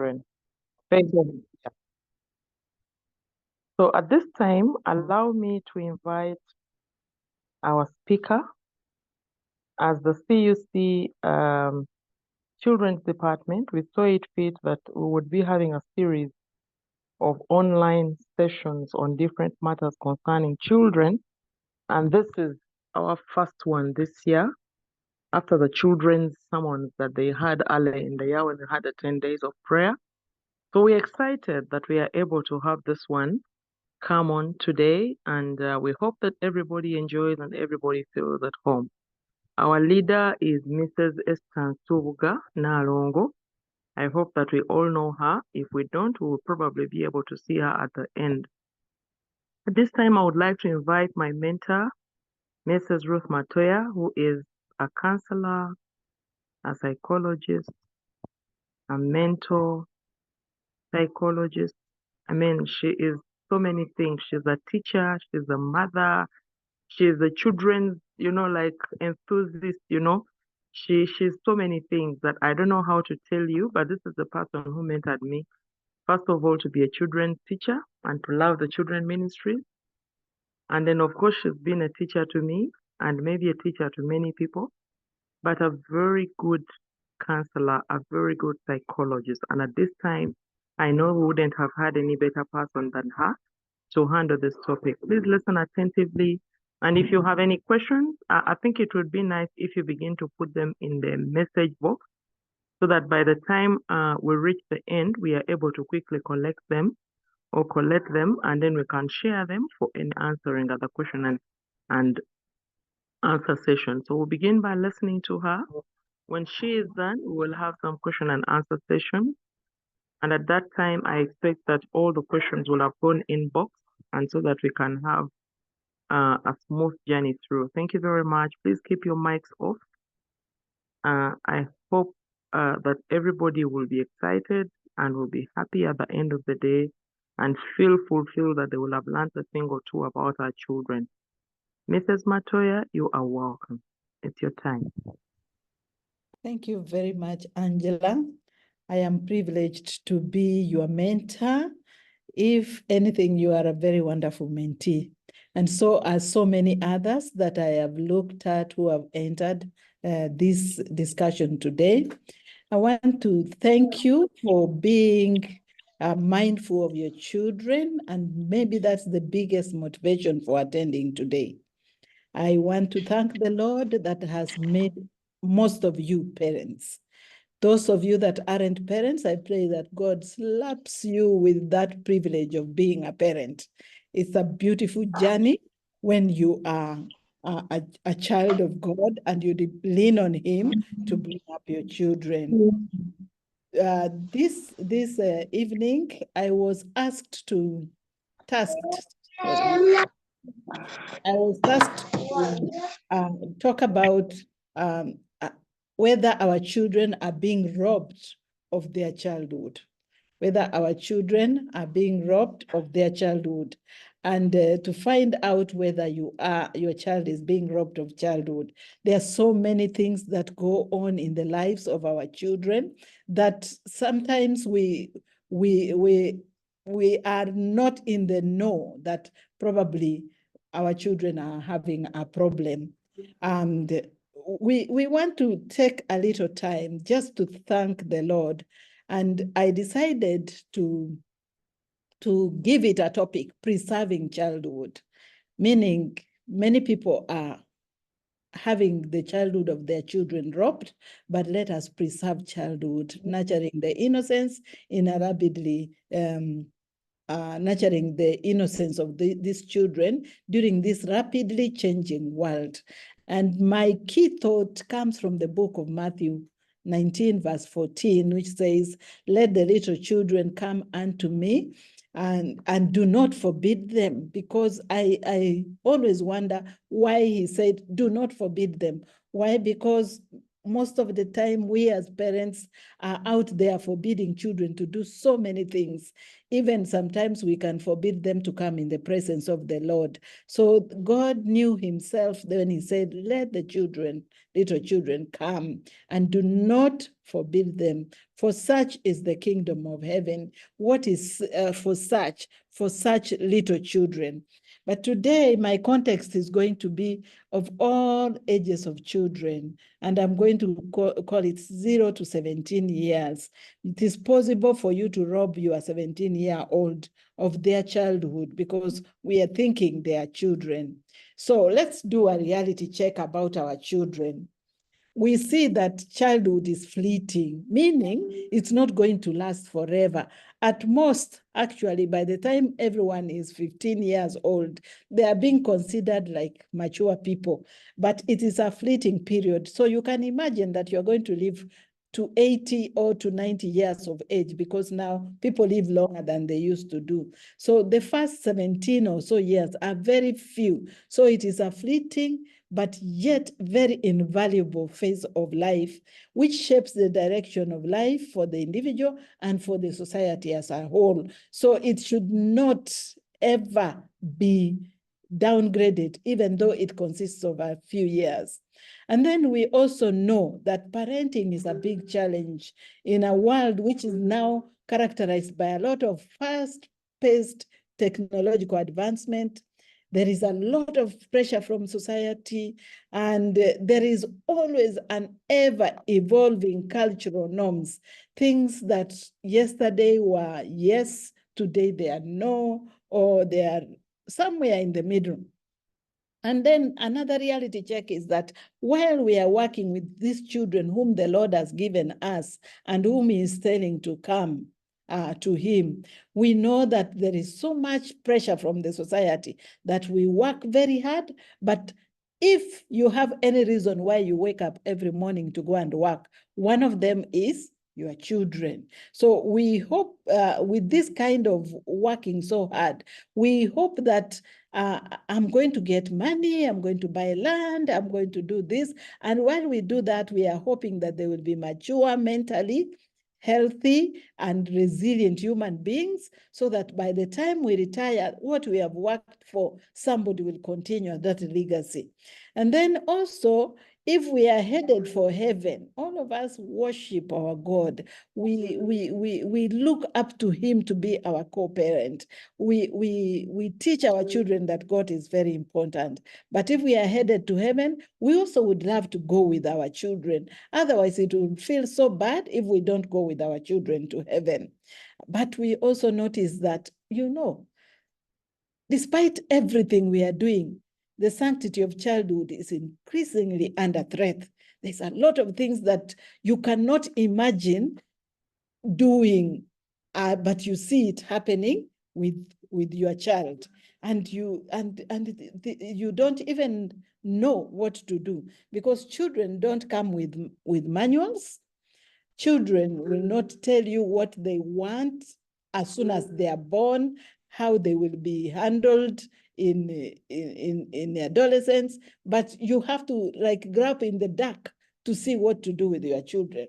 children. Thank you. So at this time, allow me to invite our speaker as the CUC Children's Department. We saw it fit that we would be having a series of online sessions on different matters concerning children. And this is our first one this year after the children's summons that they had early in the year when they had the 10 days of prayer. So we're excited that we are able to have this one come on today, and we hope that everybody enjoys and everybody feels at home. Our leader is Mrs. Esther Subuga Nalongo. I hope that we all know her. If we don't, we will probably be able to see her at the end. At this time, I would like to invite my mentor, Mrs. Ruth Matoya, who is a counselor, a psychologist, a mentor, psychologist. I mean, she is so many things. She's a teacher, she's a mother, she's a children's, like enthusiast, She's so many things that I don't know how to tell you, but this is the person who mentored me. First of all, to be a children's teacher and to love the children ministry. And then, of course, she's been a teacher to me and maybe a teacher to many people, but a very good counselor, a very good psychologist. And at this time, I know we wouldn't have had any better person than her to handle this topic. Please listen attentively. And if you have any questions, I think it would be nice if you begin to put them in the message box so that by the time we reach the end, we are able to quickly collect them, and then we can share them for any answering other question and answer session. So we'll begin by listening to her. When she is done, we will have some question and answer session. And at that time, I expect that all the questions will have gone in box, and so that we can have a smooth journey through. Thank you very much. Please keep your mics off. I hope that everybody will be excited and will be happy at the end of the day and feel fulfilled that they will have learned a thing or two about our children. Mrs. Matoya, you are welcome. It's your time. Thank you very much, Angela. I am privileged to be your mentor. If anything, you are a very wonderful mentee. And so are so many others that I have looked at who have entered this discussion today. I want to thank you for being mindful of your children, and maybe that's the biggest motivation for attending today. I want to thank the Lord that has made most of you parents. Those of you that aren't parents, I pray that God slaps you with that privilege of being a parent. It's a beautiful journey when you are a child of God and you lean on Him to bring up your children. This evening, I was tasked to talk about whether our children are being robbed of their childhood, and to find out whether your child is being robbed of childhood. There are so many things that go on in the lives of our children that sometimes we are not in the know that probably our children are having a problem. And we want to take a little time just to thank the Lord. And I decided to give it a topic, preserving childhood, meaning many people are having the childhood of their children robbed, but let us preserve childhood, nurturing the innocence in a rapidly nurturing the innocence of these children during this rapidly changing world. And my key thought comes from the book of Matthew 19, verse 14, which says, "Let the little children come unto me, and do not forbid them," because I always wonder why he said, do not forbid them. Why? Because most of the time we as parents are out there forbidding children to do so many things. Even sometimes we can forbid them to come in the presence of the Lord. So God knew himself when he said, let the little children come, and do not forbid them. For such is the kingdom of heaven. What is for such? For such little children. But today, my context is going to be of all ages of children, and I'm going to call it 0 to 17 years. It is possible for you to rob your 17-year-old of their childhood because we are thinking they are children. So let's do a reality check about our children. We see that childhood is fleeting, meaning it's not going to last forever. At most, actually, by the time everyone is 15 years old, they are being considered like mature people, but it is a fleeting period. So you can imagine that you're going to live to 80 or to 90 years of age, because now people live longer than they used to do. So the first 17 or so years are very few. So it is a fleeting but yet very invaluable phase of life, which shapes the direction of life for the individual and for the society as a whole. So it should not ever be downgraded, even though it consists of a few years. And then we also know that parenting is a big challenge in a world which is now characterized by a lot of fast-paced technological advancement. There is a lot of pressure from society, and there is always an ever-evolving cultural norms. Things that yesterday were yes, today they are no, or they are somewhere in the middle. And then another reality check is that while we are working with these children whom the Lord has given us and whom He is telling to come to Him, we know that there is so much pressure from the society that we work very hard. But if you have any reason why you wake up every morning to go and work, one of them is your children. So we hope with this kind of working so hard, we hope that I'm going to get money, I'm going to buy land, I'm going to do this. And while we do that, we are hoping that they will be mature mentally, healthy and resilient human beings, so that by the time we retire, what we have worked for, somebody will continue that legacy. And then also, if we are headed for heaven, all of us worship our God. We look up to Him to be our co-parent. We teach our children that God is very important. But if we are headed to heaven, we also would love to go with our children. Otherwise, it will feel so bad if we don't go with our children to heaven. But we also notice that, despite everything we are doing, the sanctity of childhood is increasingly under threat. There's a lot of things that you cannot imagine doing, but you see it happening with your child, and you don't even know what to do, because children don't come with manuals. Children will not tell you what they want as soon as they are born, how they will be handled in adolescence, but you have to grab in the dark to see what to do with your children.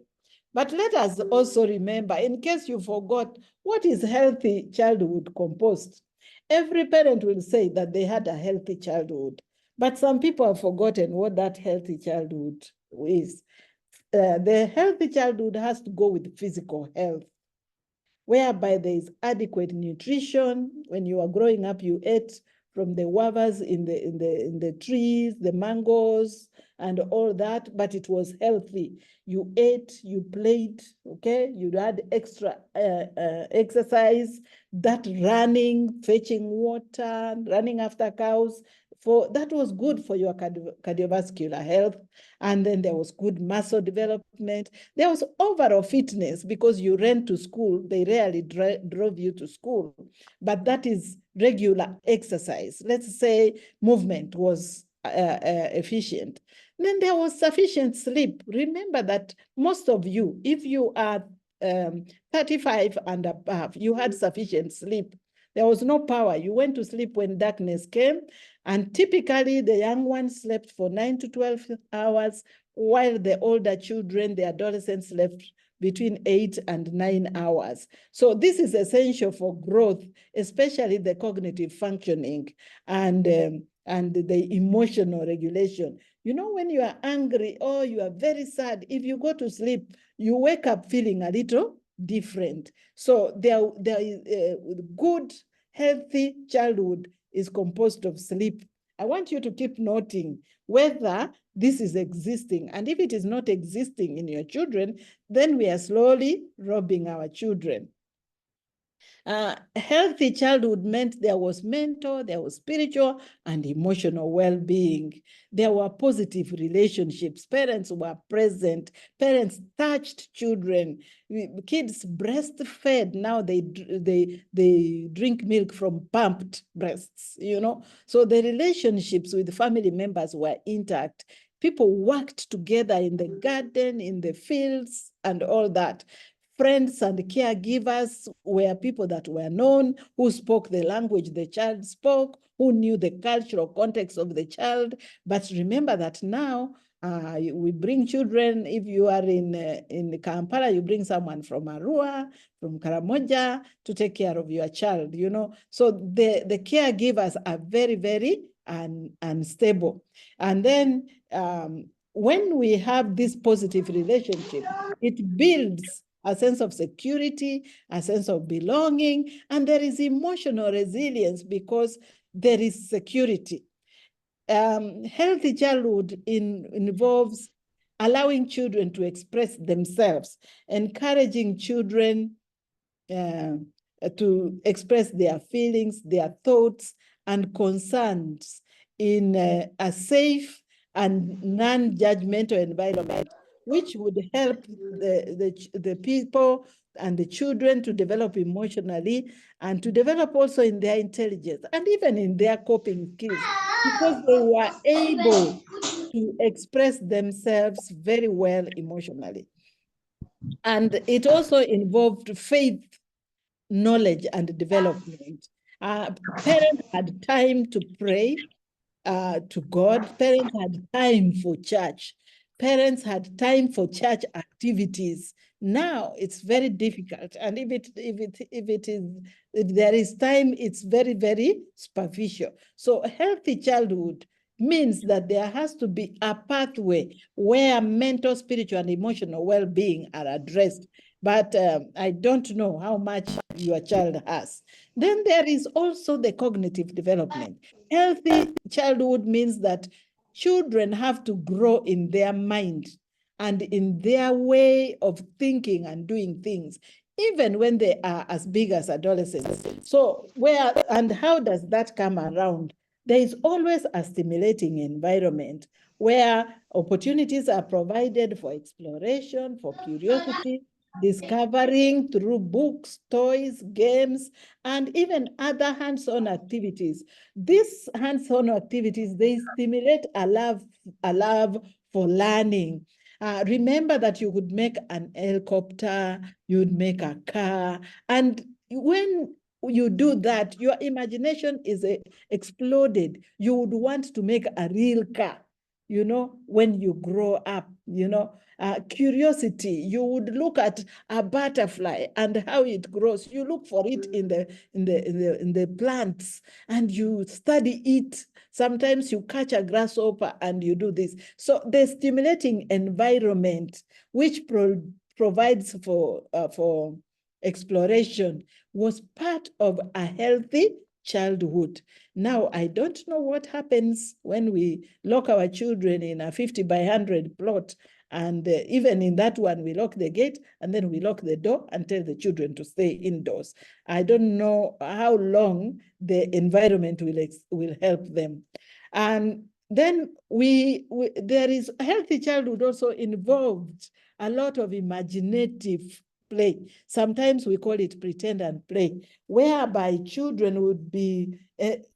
But let us also remember, in case you forgot, what is healthy childhood composed? Every parent will say that they had a healthy childhood, but some people have forgotten what that healthy childhood is. The healthy childhood has to go with physical health, whereby there is adequate nutrition. When you are growing up, you ate from the guavas in the trees, the mangoes, and all that, but it was healthy. You ate, you played, okay? You had extra exercise, that running, fetching water, running after cows, that was good for your cardiovascular health. And then there was good muscle development. There was overall fitness, because you ran to school. They rarely drove you to school, but that is regular exercise. Let's say movement was efficient. Then there was sufficient sleep. Remember that most of you, if you are 35 and above, you had sufficient sleep. There was no power. You went to sleep when darkness came, and typically the young ones slept for 9 to 12 hours, while the older children, the adolescents, slept between 8 and 9 hours. So this is essential for growth, especially the cognitive functioning and the emotional regulation. You know, when you are angry or you are very sad, if you go to sleep, you wake up feeling a little different. So there is good, healthy childhood is composed of sleep. I want you to keep noting whether this is existing. And if it is not existing in your children, then we are slowly robbing our children. Healthy childhood meant there was mental, there was spiritual and emotional well-being. There were positive relationships. Parents were present. Parents touched children. Kids breastfed. Now they drink milk from pumped breasts, you know. So the relationships with family members were intact. People worked together in the garden, in the fields, and all that. Friends and caregivers were people that were known, who spoke the language the child spoke, who knew the cultural context of the child. But remember that now we bring children. If you are in Kampala, you bring someone from Arua, from Karamoja to take care of your child, you know. So the caregivers are very, very unstable. And then when we have this positive relationship, it builds a sense of security, a sense of belonging, and there is emotional resilience because there is security. Healthy childhood involves allowing children to express themselves, encouraging children to express their feelings, their thoughts, and concerns in a safe and non-judgmental environment, which would help the people and the children to develop emotionally and to develop also in their intelligence and even in their coping skills, because they were able to express themselves very well emotionally. And it also involved faith, knowledge, and development. Parents had time to pray to God. Parents had time for church. Parents had time for church activities. Now it's very difficult, and if there is time, it's very, very superficial. So a healthy childhood means that there has to be a pathway where mental, spiritual, and emotional well-being are addressed. But I don't know how much your child has. Then there is also the cognitive development. Healthy childhood means that children have to grow in their mind and in their way of thinking and doing things, even when they are as big as adolescents. So how does that come around? There is always a stimulating environment where opportunities are provided for exploration, for curiosity, discovering through books, toys, games, and even other hands-on activities. These hands-on activities, they stimulate a love for learning. Remember that you would make an helicopter, you'd make a car, and when you do that, your imagination is exploded. You would want to make a real car, you know, when you grow up, you know. Curiosity, you would look at a butterfly and how it grows. You look for it in the plants and you study it. Sometimes you catch a grasshopper and you do this. So the stimulating environment, which provides for exploration, was part of a healthy childhood. Now, I don't know what happens when we lock our children in a 50 by 100 plot. And even in that one, we lock the gate and then we lock the door and tell the children to stay indoors. I don't know how long the environment will help them. And then there is healthy childhood also involved a lot of imaginative play. Sometimes we call it pretend and play, whereby children would be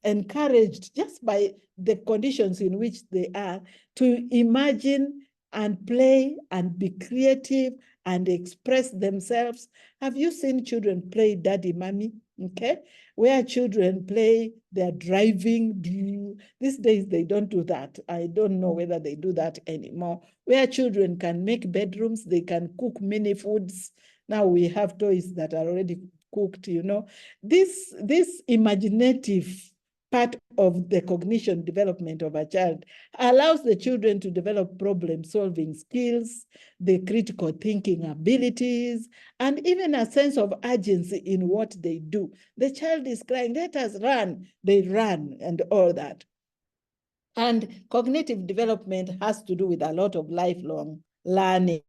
encouraged just by the conditions in which they are to imagine and play and be creative and express themselves. Have you seen children play daddy, mommy? Okay, where children play, they're driving. These days they don't do that. I don't know whether they do that anymore. Where children can make bedrooms, they can cook mini foods. Now we have toys that are already cooked, you know. This imaginative part of the cognition development of a child, allows the children to develop problem-solving skills, the critical thinking abilities, and even a sense of urgency in what they do. The child is crying, let us run, they run, and all that. And cognitive development has to do with a lot of lifelong learning.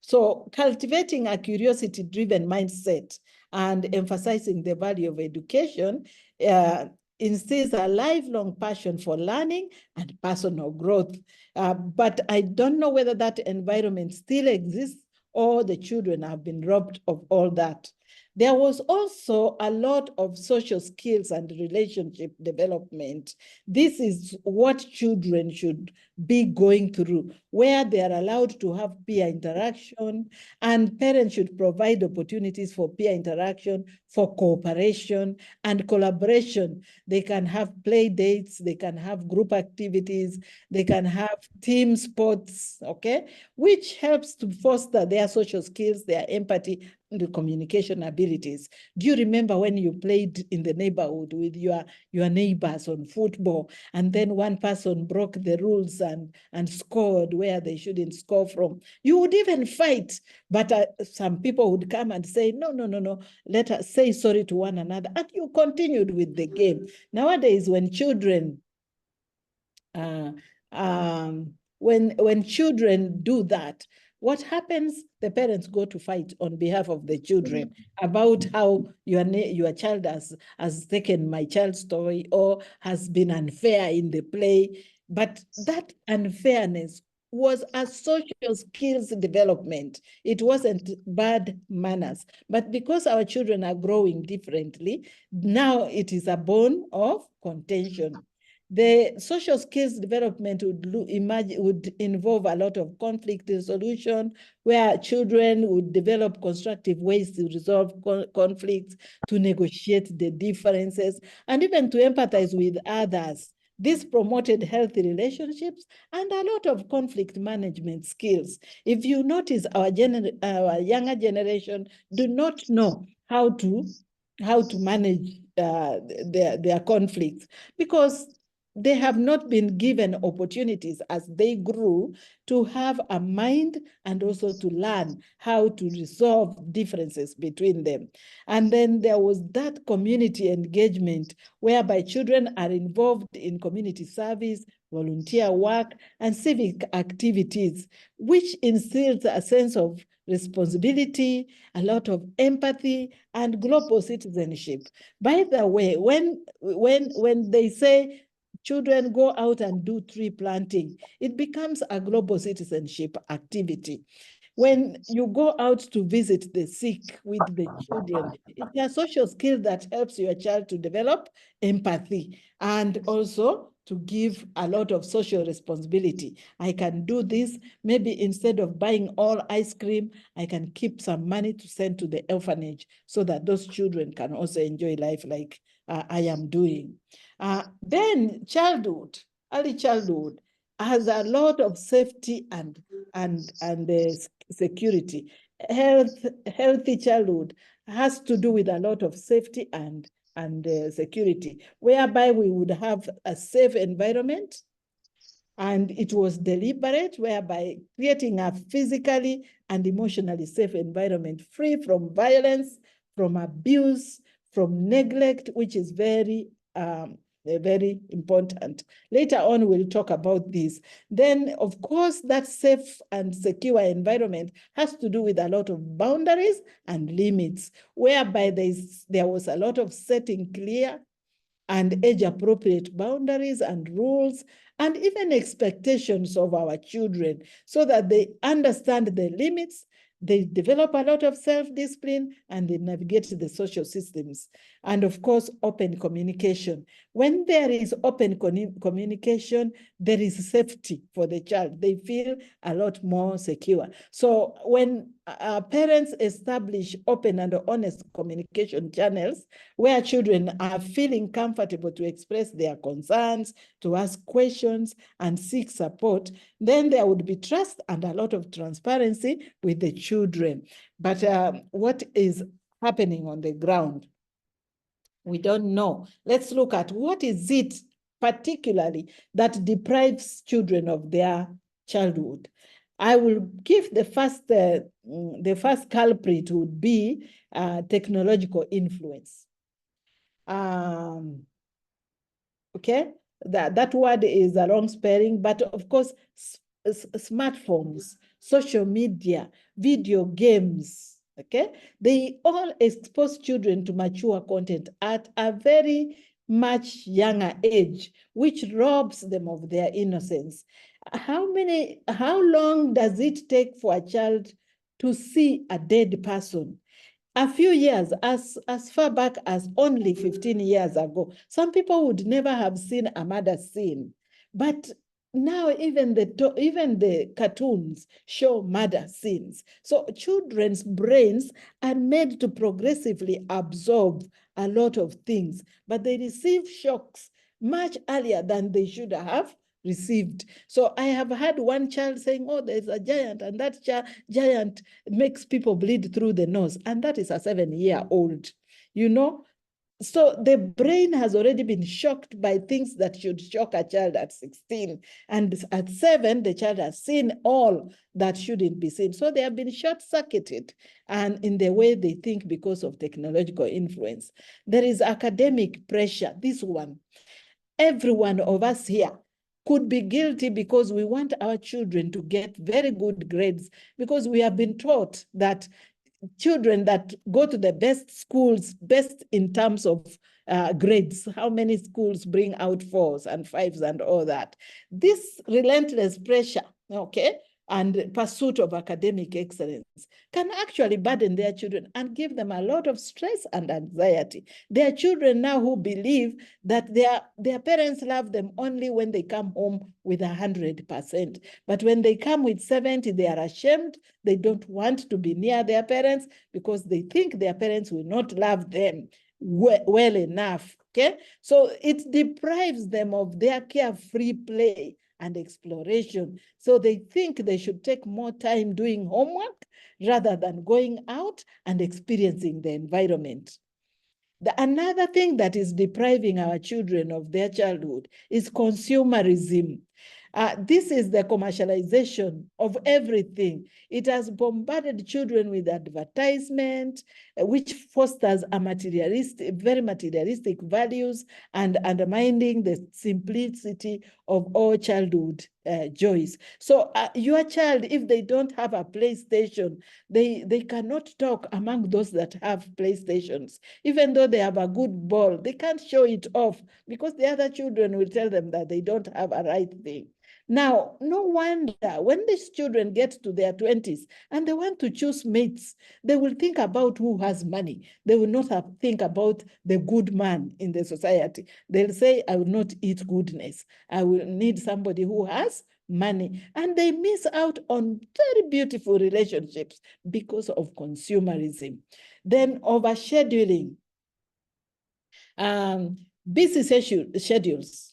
So cultivating a curiosity-driven mindset and emphasizing the value of education instills a lifelong passion for learning and personal growth. But I don't know whether that environment still exists or the children have been robbed of all that. There was also a lot of social skills and relationship development. This is what children should be going through, where they are allowed to have peer interaction, and parents should provide opportunities for peer interaction, for cooperation and collaboration. They can have play dates, they can have group activities, they can have team sports, okay, which helps to foster their social skills, their empathy, the communication abilities. Do you remember when you played in the neighborhood with your neighbors on football, and then one person broke the rules and scored where they shouldn't score from? You would even fight, but some people would come and say, no, let us say sorry to one another, and you continued with the game. Nowadays, when children when children do that, what happens? The parents go to fight on behalf of the children about how your child has taken my child's toy or has been unfair in the play. But that unfairness was a social skills development. It wasn't bad manners. But because our children are growing differently, now it is a bone of contention. The social skills development would involve a lot of conflict resolution, where children would develop constructive ways to resolve conflicts, to negotiate the differences, and even to empathize with others. This promoted healthy relationships and a lot of conflict management skills. If you notice, our younger generation do not know how to manage their conflicts, because they have not been given opportunities as they grew to have a mind and also to learn how to resolve differences between them. And then there was that community engagement, whereby children are involved in community service, volunteer work, and civic activities, which instills a sense of responsibility, a lot of empathy, and global citizenship. By the way, when they say children go out and do tree planting, it becomes a global citizenship activity. When you go out to visit the sick with the children, it's a social skill that helps your child to develop empathy and also to give a lot of social responsibility. I can do this. Maybe instead of buying all ice cream, I can keep some money to send to the orphanage so that those children can also enjoy life like I am doing. Then childhood, early childhood, has a lot of safety and security. Healthy childhood has to do with a lot of safety and security, whereby we would have a safe environment. And it was deliberate, whereby creating a physically and emotionally safe environment, free from violence, from abuse, from neglect, which is very important. Later on, we'll talk about this. Then, of course, that safe and secure environment has to do with a lot of boundaries and limits, whereby there was a lot of setting clear and age-appropriate boundaries and rules, and even expectations of our children, so that they understand the limits, they develop a lot of self-discipline, and they navigate the social systems. And of course, open communication. When there is open communication, there is safety for the child. They feel a lot more secure. So when parents establish open and honest communication channels, where children are feeling comfortable to express their concerns, to ask questions, and seek support, then there would be trust and a lot of transparency with the children. But what is happening on the ground? We don't know. Let's look at what is it particularly that deprives children of their childhood. I will give the first culprit would be technological influence. Okay, that word is a long spelling, but of course, smartphones, social media, video games, okay, they all expose children to mature content at a very much younger age, which robs them of their innocence. How long does it take for a child to see a dead person? A few years, as far back as only 15 years ago, some people would never have seen a murder scene. But now even the cartoons show murder scenes. So children's brains are made to progressively absorb a lot of things, but they receive shocks much earlier than they should have received. So I have had one child saying, oh, there's a giant, and that giant makes people bleed through the nose. And that is a 7-year-old, you know? So the brain has already been shocked by things that should shock a child at 16. And at 7, the child has seen all that shouldn't be seen. So they have been short-circuited and in the way they think because of technological influence. There is academic pressure. This one, every one of us here could be guilty because we want our children to get very good grades, because we have been taught that children that go to the best schools, best in terms of grades, how many schools bring out 4s and 5s and all that. This relentless pressure, okay, and pursuit of academic excellence can actually burden their children and give them a lot of stress and anxiety. There are children now who believe that their parents love them only when they come home with 100%. But when they come with 70, they are ashamed. They don't want to be near their parents because they think their parents will not love them well enough, okay? So it deprives them of their carefree play and exploration. So they think they should take more time doing homework rather than going out and experiencing the environment. Another thing that is depriving our children of their childhood is consumerism. This is the commercialization of everything. It has bombarded children with advertisement, which fosters very materialistic values and undermining the simplicity of all childhood joys. So your child, if they don't have a PlayStation, they cannot talk among those that have PlayStations. Even though they have a good ball, they can't show it off because the other children will tell them that they don't have a right thing. Now, no wonder when these children get to their 20s and they want to choose mates, they will think about who has money. They will not think about the good man in the society. They'll say, I will not eat goodness. I will need somebody who has money. And they miss out on very beautiful relationships because of consumerism. Then overscheduling. Busy schedules.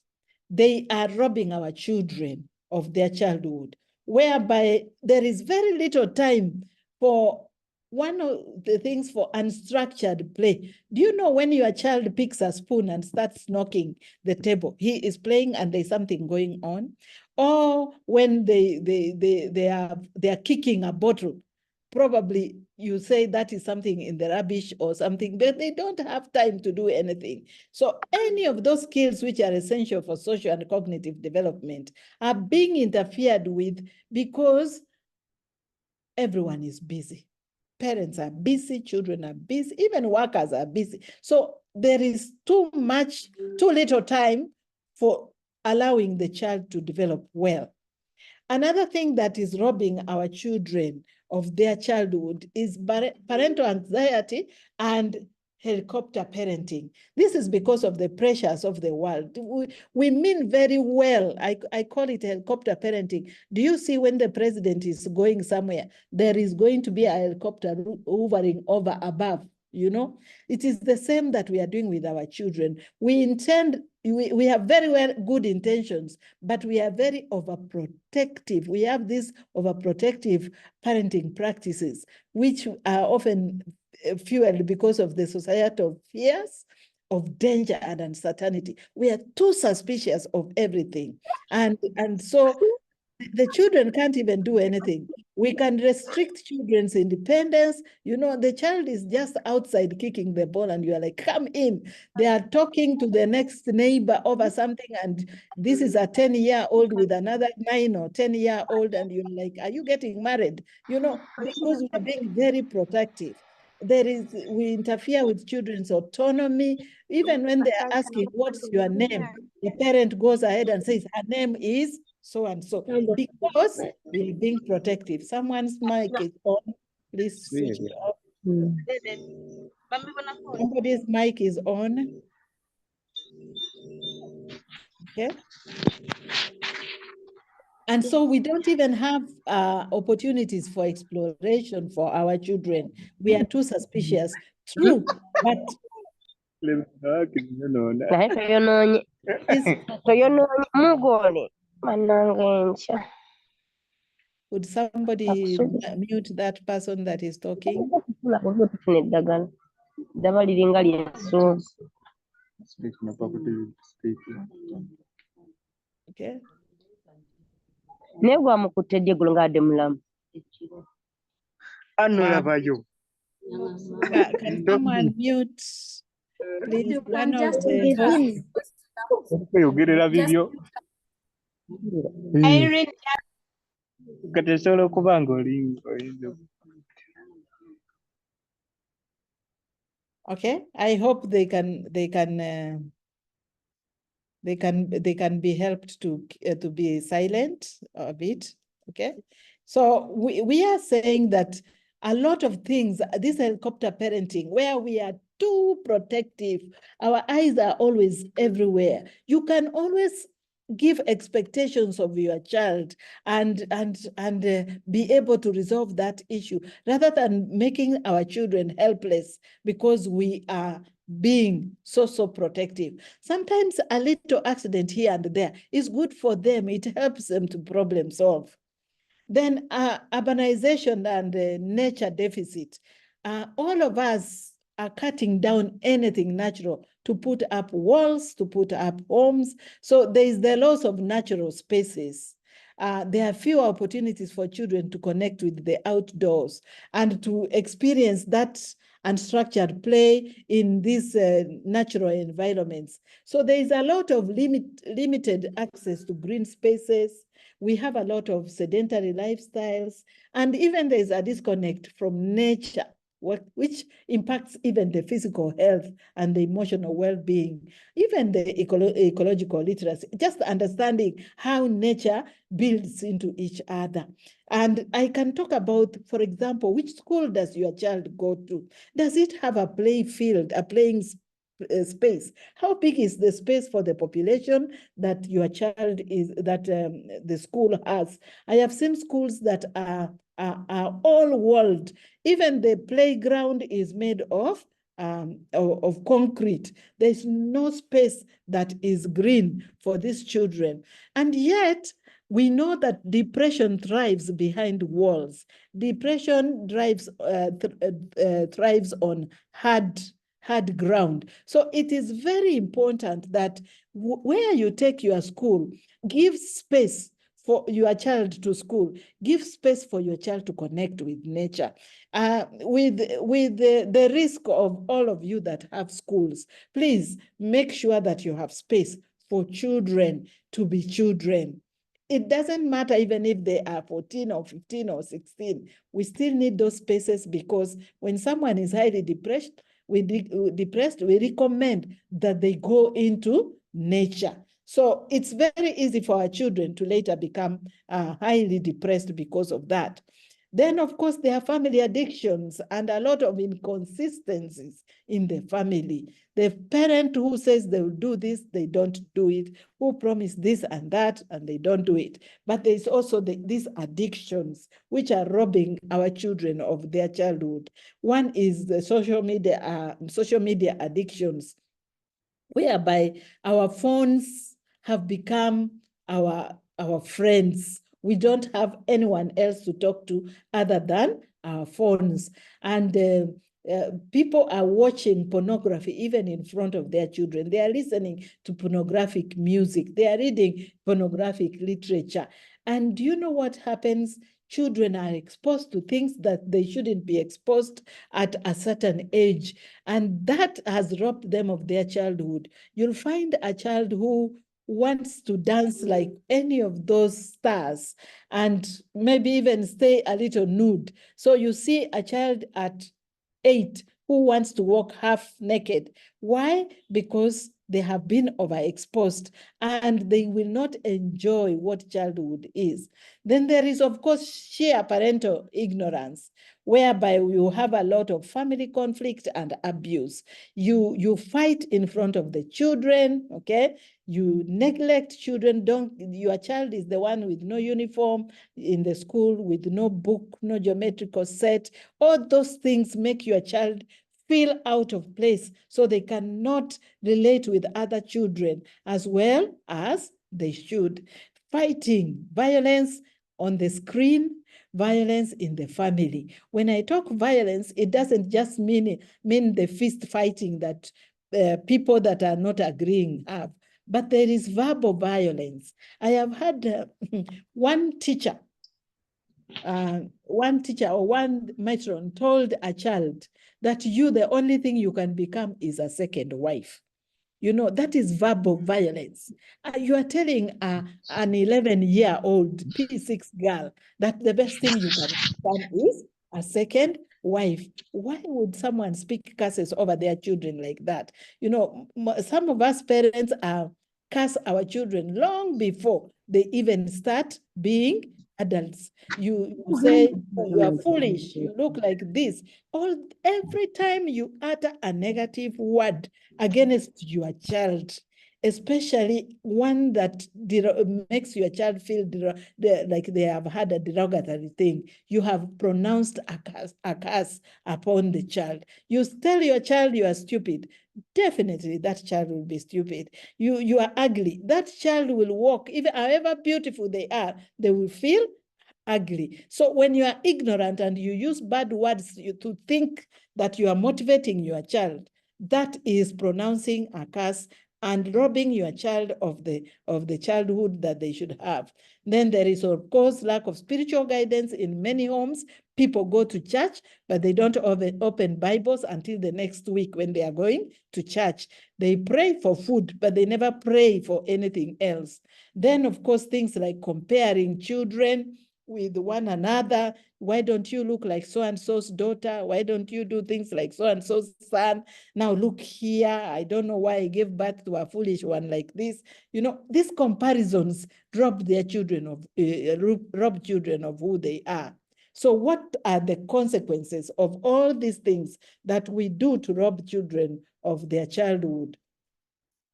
They are robbing our children of their childhood, whereby there is very little time for one of the things for unstructured play. Do you know when your child picks a spoon and starts knocking the table, he is playing and there's something going on? Or when they are kicking a bottle, probably you say that is something in the rubbish or something, but they don't have time to do anything. So any of those skills which are essential for social and cognitive development are being interfered with because everyone is busy. Parents are busy, children are busy, even workers are busy. So there is too little time for allowing the child to develop well. Another thing that is robbing our children of their childhood is parental anxiety and helicopter parenting. This is because of the pressures of the world. We mean very well. I call it helicopter parenting. Do you see when the president is going somewhere, there is going to be a helicopter hovering over above? You know, it is the same that we are doing with our children. We have very good intentions, but we are very overprotective. We have these overprotective parenting practices, which are often fueled because of the societal fears of danger and uncertainty. We are too suspicious of everything. And so the children can't even do anything. We can restrict children's independence. You know, the child is just outside kicking the ball and you're like, come in. They are talking to the next neighbor over something, and this is a 10-year-old with another 9 or 10-year-old, and you're like, are you getting married? You know, because we are being very protective. We interfere with children's autonomy. Even when they are asking, what's your name? The parent goes ahead and says, her name is so and so, because we are being protective. Someone's mic is on. Please switch it off. Somebody's mic is on. Okay. And so we don't even have opportunities for exploration for our children. We are too suspicious. True, but would somebody mute that person that is talking? Okay. Can someone mute, please? One of the hosts. Okay, I hope they can be helped to be silent a bit. Okay, so we are saying that a lot of things, this helicopter parenting, where we are too protective, our eyes are always everywhere. You can always give expectations of your child and be able to resolve that issue rather than making our children helpless because we are being so protective. Sometimes a little accident here and there is good for them. It helps them to problem solve. Then urbanization and nature deficit. All of us are cutting down anything natural to put up walls, to put up homes. So there is the loss of natural spaces. There are fewer opportunities for children to connect with the outdoors and to experience that unstructured play in these natural environments. So there is a lot of limited access to green spaces. We have a lot of sedentary lifestyles, and even there is a disconnect from nature, which impacts even the physical health and the emotional well-being, even the ecological literacy, just understanding how nature builds into each other. And I can talk about, for example, which school does your child go to? Does it have a play field, a playing space? How big is the space for the population that your child is, that the school has? I have seen schools that are all walled. Even the playground is made of concrete. There's no space that is green for these children. And yet, we know that depression thrives behind walls. Depression thrives on hard ground. So it is very important that where you take your school, give space for your child to school, give space for your child to connect with nature. With the risk of all of you that have schools, please make sure that you have space for children to be children. It doesn't matter even if they are 14 or 15 or 16, we still need those spaces, because when someone is highly depressed, we recommend that they go into nature. So it's very easy for our children to later become highly depressed because of that. Then, of course, there are family addictions and a lot of inconsistencies in the family. The parent who says they will do this, they don't do it, who promise this and that, and they don't do it. But there's also these addictions, which are robbing our children of their childhood. One is the social media addictions, whereby our phones have become our friends. We don't have anyone else to talk to other than our phones. And People are watching pornography even in front of their children. They are listening to pornographic music. They are reading pornographic literature. And do you know what happens? Children are exposed to things that they shouldn't be exposed at a certain age. And that has robbed them of their childhood. You'll find a child who wants to dance like any of those stars and maybe even stay a little nude. So you see a child at 8 who wants to walk half naked. Why? Because they have been overexposed and they will not enjoy what childhood is. Then there is, of course, sheer parental ignorance, whereby you have a lot of family conflict and abuse. You fight in front of the children, okay? You neglect children. Your child is the one with no uniform in the school, with no book, no geometrical set. All those things make your child feel out of place, so they cannot relate with other children as well as they should. Fighting, violence on the screen, violence in the family. When I talk violence, it doesn't just mean the fist fighting that people that are not agreeing have, but there is verbal violence. I have had one teacher or one matron told a child that the only thing you can become is a second wife. You know, that is verbal violence. You are telling an 11-year-old P6 girl that the best thing you can become is a second wife. Why would someone speak curses over their children like that? You know, some of us parents curse our children long before they even start being adults. You say, oh, you are foolish, you look like this. Every time you utter a negative word against your child, especially one that makes your child feel like they have had a derogatory thing, you have pronounced a curse upon the child. You tell your child you are stupid, definitely that child will be stupid. You are ugly, that child will walk, even however beautiful they are, they will feel ugly. So when you are ignorant and you use bad words to think that you are motivating your child, that is pronouncing a curse and robbing your child of the childhood that they should have. Then there is, of course, lack of spiritual guidance in many homes. People go to church, but they don't open Bibles until the next week when they are going to church. They pray for food, but they never pray for anything else. Then, of course, things like comparing children with one another. Why don't you look like so-and-so's daughter? Why don't you do things like so-and-so's son? Now look here, I don't know why I gave birth to a foolish one like this. You know, these comparisons rob children of who they are. So what are the consequences of all these things that we do to rob children of their childhood?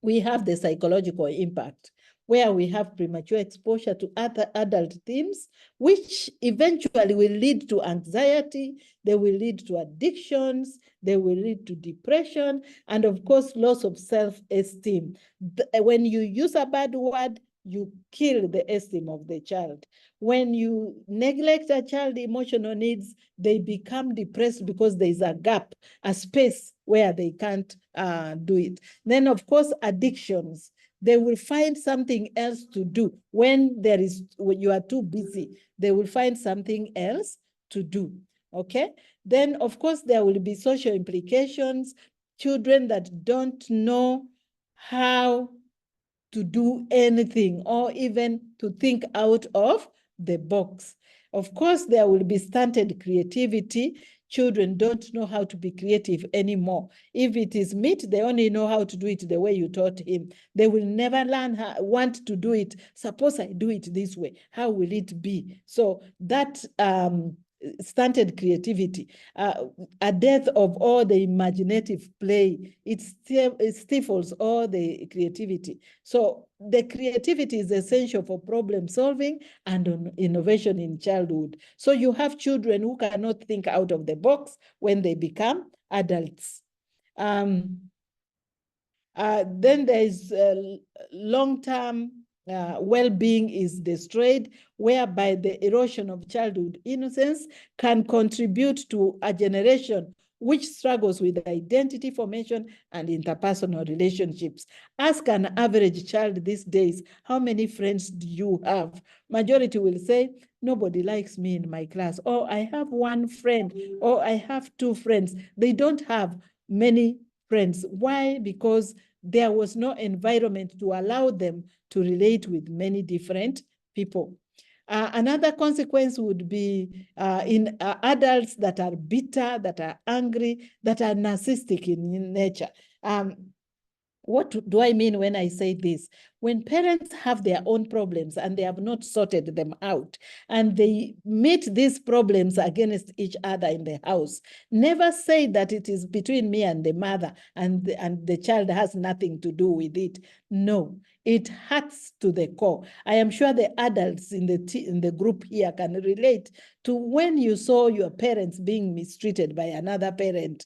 We have the psychological impact, where we have premature exposure to other adult themes, which eventually will lead to anxiety, they will lead to addictions, they will lead to depression, and of course, loss of self-esteem. When you use a bad word, you kill the esteem of the child. When you neglect a child's emotional needs, they become depressed because there's a gap, a space where they can't do it. Then, of course, addictions. They will find something else to do. When you are too busy, they will find something else to do, okay? Then, of course, there will be social implications. Children that don't know how to do anything or even to think out of the box. Of course, there will be stunted creativity. Children don't know how to be creative anymore. If it is meat, they only know how to do it the way you taught him. They will never want to do it. Suppose I do it this way, how will it be? So that stunted creativity, a death of all the imaginative play, it stifles all the creativity. So the creativity is essential for problem solving and innovation in childhood. So you have children who cannot think out of the box when they become adults. Then there is long-term well-being is destroyed, whereby the erosion of childhood innocence can contribute to a generation which struggles with identity formation and interpersonal relationships. Ask an average child these days, how many friends do you have? Majority will say, nobody likes me in my class, or I have one friend, or I have two friends. They don't have many friends. Why? Because there was no environment to allow them to relate with many different people. Another consequence would be in adults that are bitter, that are angry, that are narcissistic in nature. What do I mean when I say this? When parents have their own problems and they have not sorted them out, and they meet these problems against each other in the house, never say that it is between me and the mother and the child has nothing to do with it. No, it hurts to the core. I am sure the adults in the group here can relate to when you saw your parents being mistreated by another parent.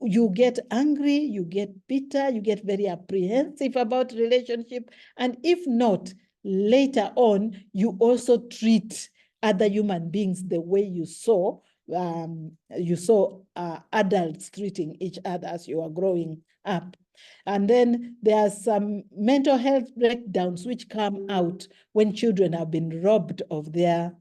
You get angry, you get bitter, you get very apprehensive about relationship. And if not, later on, you also treat other human beings the way you saw adults treating each other as you are growing up. And then there are some mental health breakdowns which come out when children have been robbed of their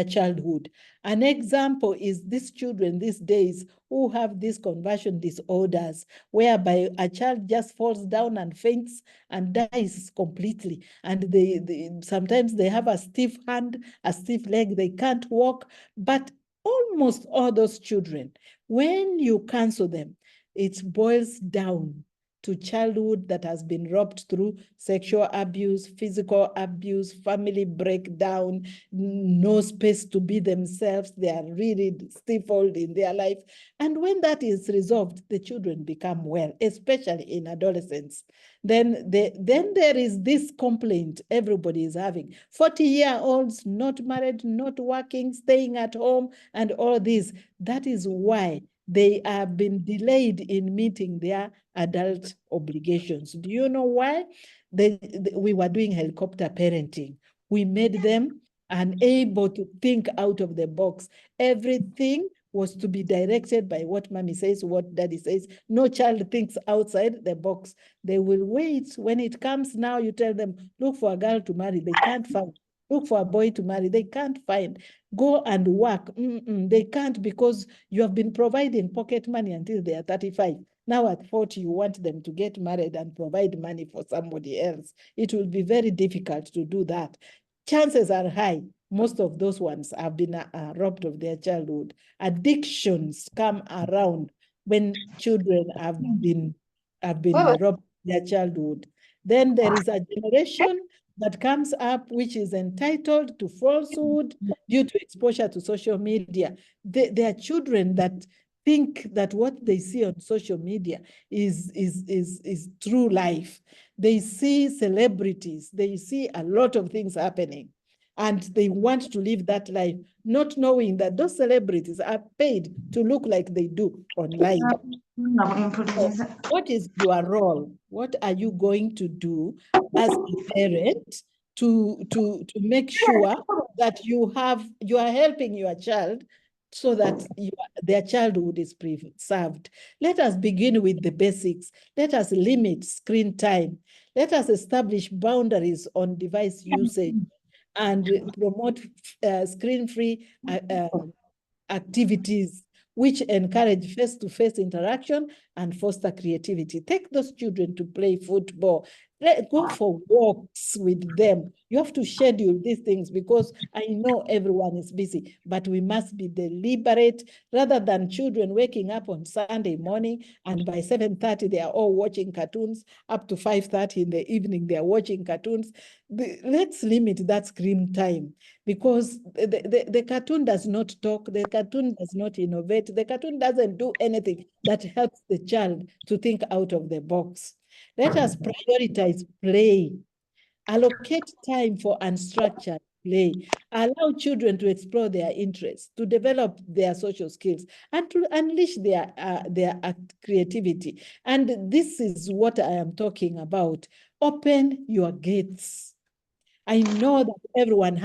childhood. An example is these children these days who have these conversion disorders, whereby a child just falls down and faints and dies completely. And sometimes they have a stiff hand, a stiff leg, they can't walk. But almost all those children, when you counsel them, it boils down to childhood that has been robbed through sexual abuse, physical abuse, family breakdown, no space to be themselves. They are really stifled in their life. And when that is resolved, the children become well, especially in adolescence. Then there is this complaint everybody is having. 40-year-olds not married, not working, staying at home, and all this. That is why they have been delayed in meeting their adult obligations. Do you know why? We were doing helicopter parenting. We made them unable to think out of the box. Everything was to be directed by what mommy says, what daddy says. No child thinks outside the box. They will wait. When it comes now, you tell them, look for a girl to marry. They can't find. Look for a boy to marry. They can't find. Go and work. They can't, because you have been providing pocket money until they are 35. Now at 40, you want them to get married and provide money for somebody else. It will be very difficult to do that. Chances are high, most of those ones have been robbed of their childhood. Addictions come around when children have been robbed of their childhood. Then there is a generation that comes up which is entitled to falsehood due to exposure to social media. There are children that think that what they see on social media is true life. They see celebrities, they see a lot of things happening, and they want to live that life, not knowing that those celebrities are paid to look like they do online. So what is your role? What are you going to do as a parent to make sure that you are helping your child so that their childhood is preserved? Let us begin with the basics. Let us limit screen time. Let us establish boundaries on device usage and promote screen-free activities which encourage face-to-face interaction and foster creativity. Take those children to play football. Go for walks with them. You have to schedule these things, because I know everyone is busy, but we must be deliberate, rather than children waking up on Sunday morning and by 7:30 they are all watching cartoons, up to 5:30 in the evening they are watching cartoons. Let's limit that screen time, because the cartoon does not talk, the cartoon does not innovate, the cartoon doesn't do anything that helps the child to think out of the box. Let us prioritize play. Allocate time for unstructured play. Allow children to explore their interests, to develop their social skills, and to unleash their creativity. And this is what I am talking about. Open your gates. I know that everyone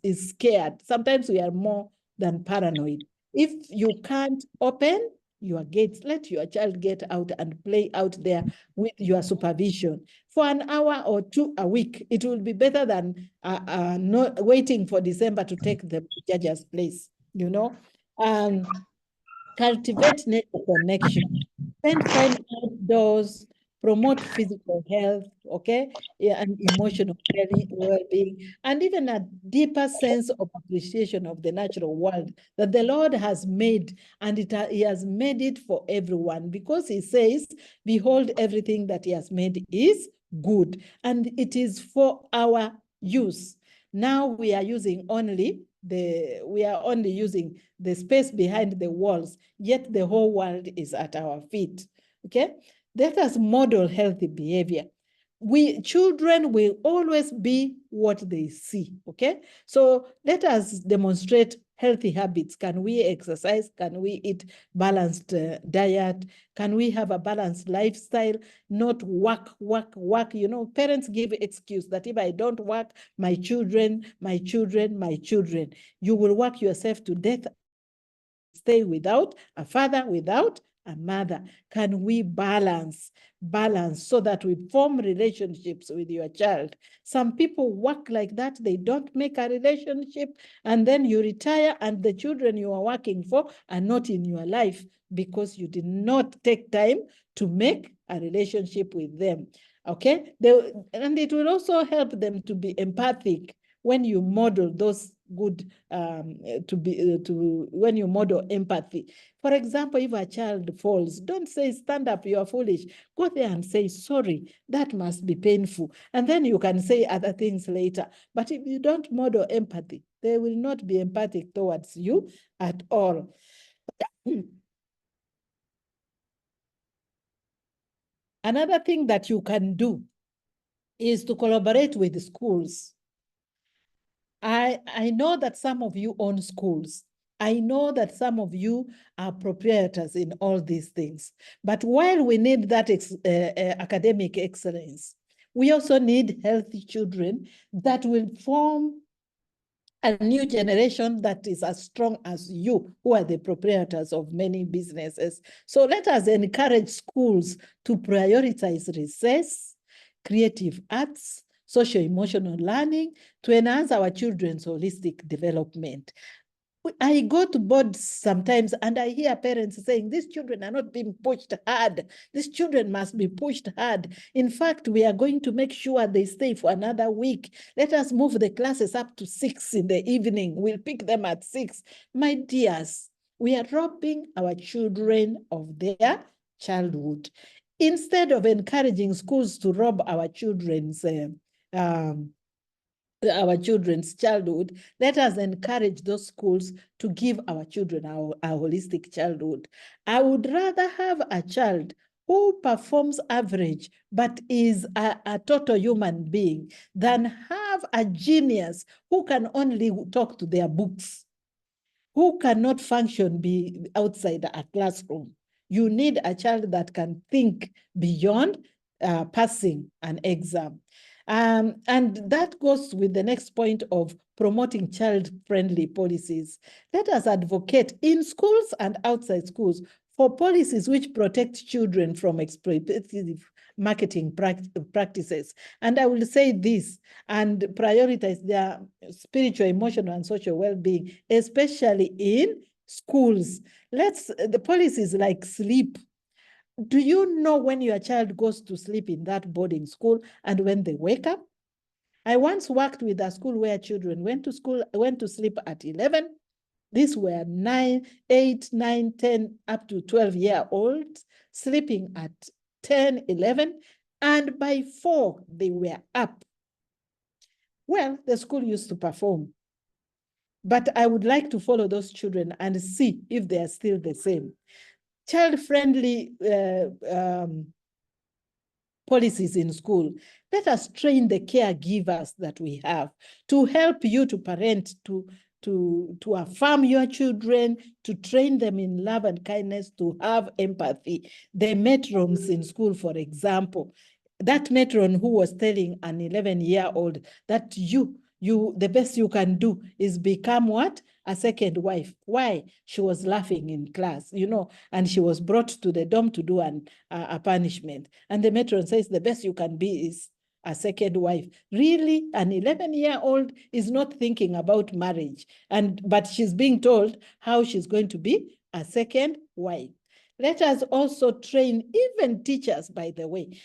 is scared. Sometimes we are more than paranoid. If you can't open, your gates. Let your child get out and play out there with your supervision for an hour or two a week. It will be better than not waiting for December to take them to Jaja's place, you know. Cultivate nature connection. Spend time outdoors, promote physical health, okay, yeah, and emotional well-being, and even a deeper sense of appreciation of the natural world that the Lord has made, and He has made it for everyone, because He says, behold, everything that He has made is good, and it is for our use. Now we are only using the space behind the walls, yet the whole world is at our feet. Okay, let us model healthy behavior. Children will always be what they see. Okay, so let us demonstrate healthy habits. Can we exercise? Can we eat balanced diet? Can we have a balanced lifestyle? Not work. You know, parents give excuse that if I don't work, my children. You will work yourself to death, stay without a father, without a mother. Can we balance so that we form relationships with your child? Some people work like that. They don't make a relationship, and then you retire, and the children you are working for are not in your life because you did not take time to make a relationship with them. Okay, and it will also help them to be empathic when you model those good when you model empathy. For example, if a child falls, don't say, stand up, you are foolish. Go there and say, sorry, that must be painful. And then you can say other things later. But if you don't model empathy, they will not be empathic towards you at all. Another thing that you can do is to collaborate with the schools. I know that some of you own schools. I know that some of you are proprietors in all these things. But while we need that academic excellence, we also need healthy children that will form a new generation that is as strong as you, who are the proprietors of many businesses. So let us encourage schools to prioritize research, creative arts, socio-emotional learning to enhance our children's holistic development. I go to boards sometimes and I hear parents saying, these children are not being pushed hard. These children must be pushed hard. In fact, we are going to make sure they stay for another week. Let us move the classes up to 6 in the evening. We'll pick them at 6. My dears, we are robbing our children of their childhood. Instead of encouraging schools to rob our children's childhood, let us encourage those schools to give our children our holistic childhood. I would rather have a child who performs average but is a total human being than have a genius who can only talk to their books, who cannot function be outside a classroom. You need a child that can think beyond passing an exam. And that goes with the next point of promoting child-friendly policies. Let us advocate in schools and outside schools for policies which protect children from exploitative marketing practices. And I will say this, and prioritize their spiritual, emotional, and social well-being, especially in schools. The policies like sleep. Do you know when your child goes to sleep in that boarding school and when they wake up? I once worked with a school where children went to sleep at 11. These were 8, 9, 10, up to 12-year-olds sleeping at 10, 11, and by 4, they were up. Well, the school used to perform. But I would like to follow those children and see if they are still the same. Child-friendly policies in school. Let us train the caregivers that we have to help you to parent, to affirm your children, to train them in love and kindness, to have empathy. The matrons in school, for example, that matron who was telling an 11-year-old that you the best you can do is become what? A second wife. Why? She was laughing in class, and she was brought to the dorm to do a punishment. And the matron says the best you can be is a second wife. Really, an 11-year-old is not thinking about marriage, but she's being told how she's going to be a second wife. Let us also train even teachers, by the way.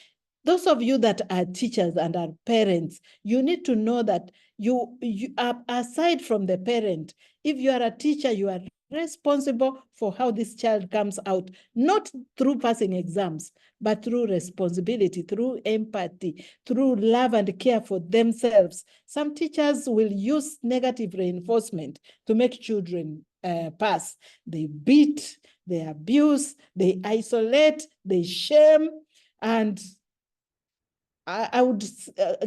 Those of you that are teachers and are parents, you need to know that you are, aside from the parent, if you are a teacher, you are responsible for how this child comes out, not through passing exams, but through responsibility, through empathy, through love and care for themselves. Some teachers will use negative reinforcement to make children pass. They beat, they abuse, they isolate, they shame, and I would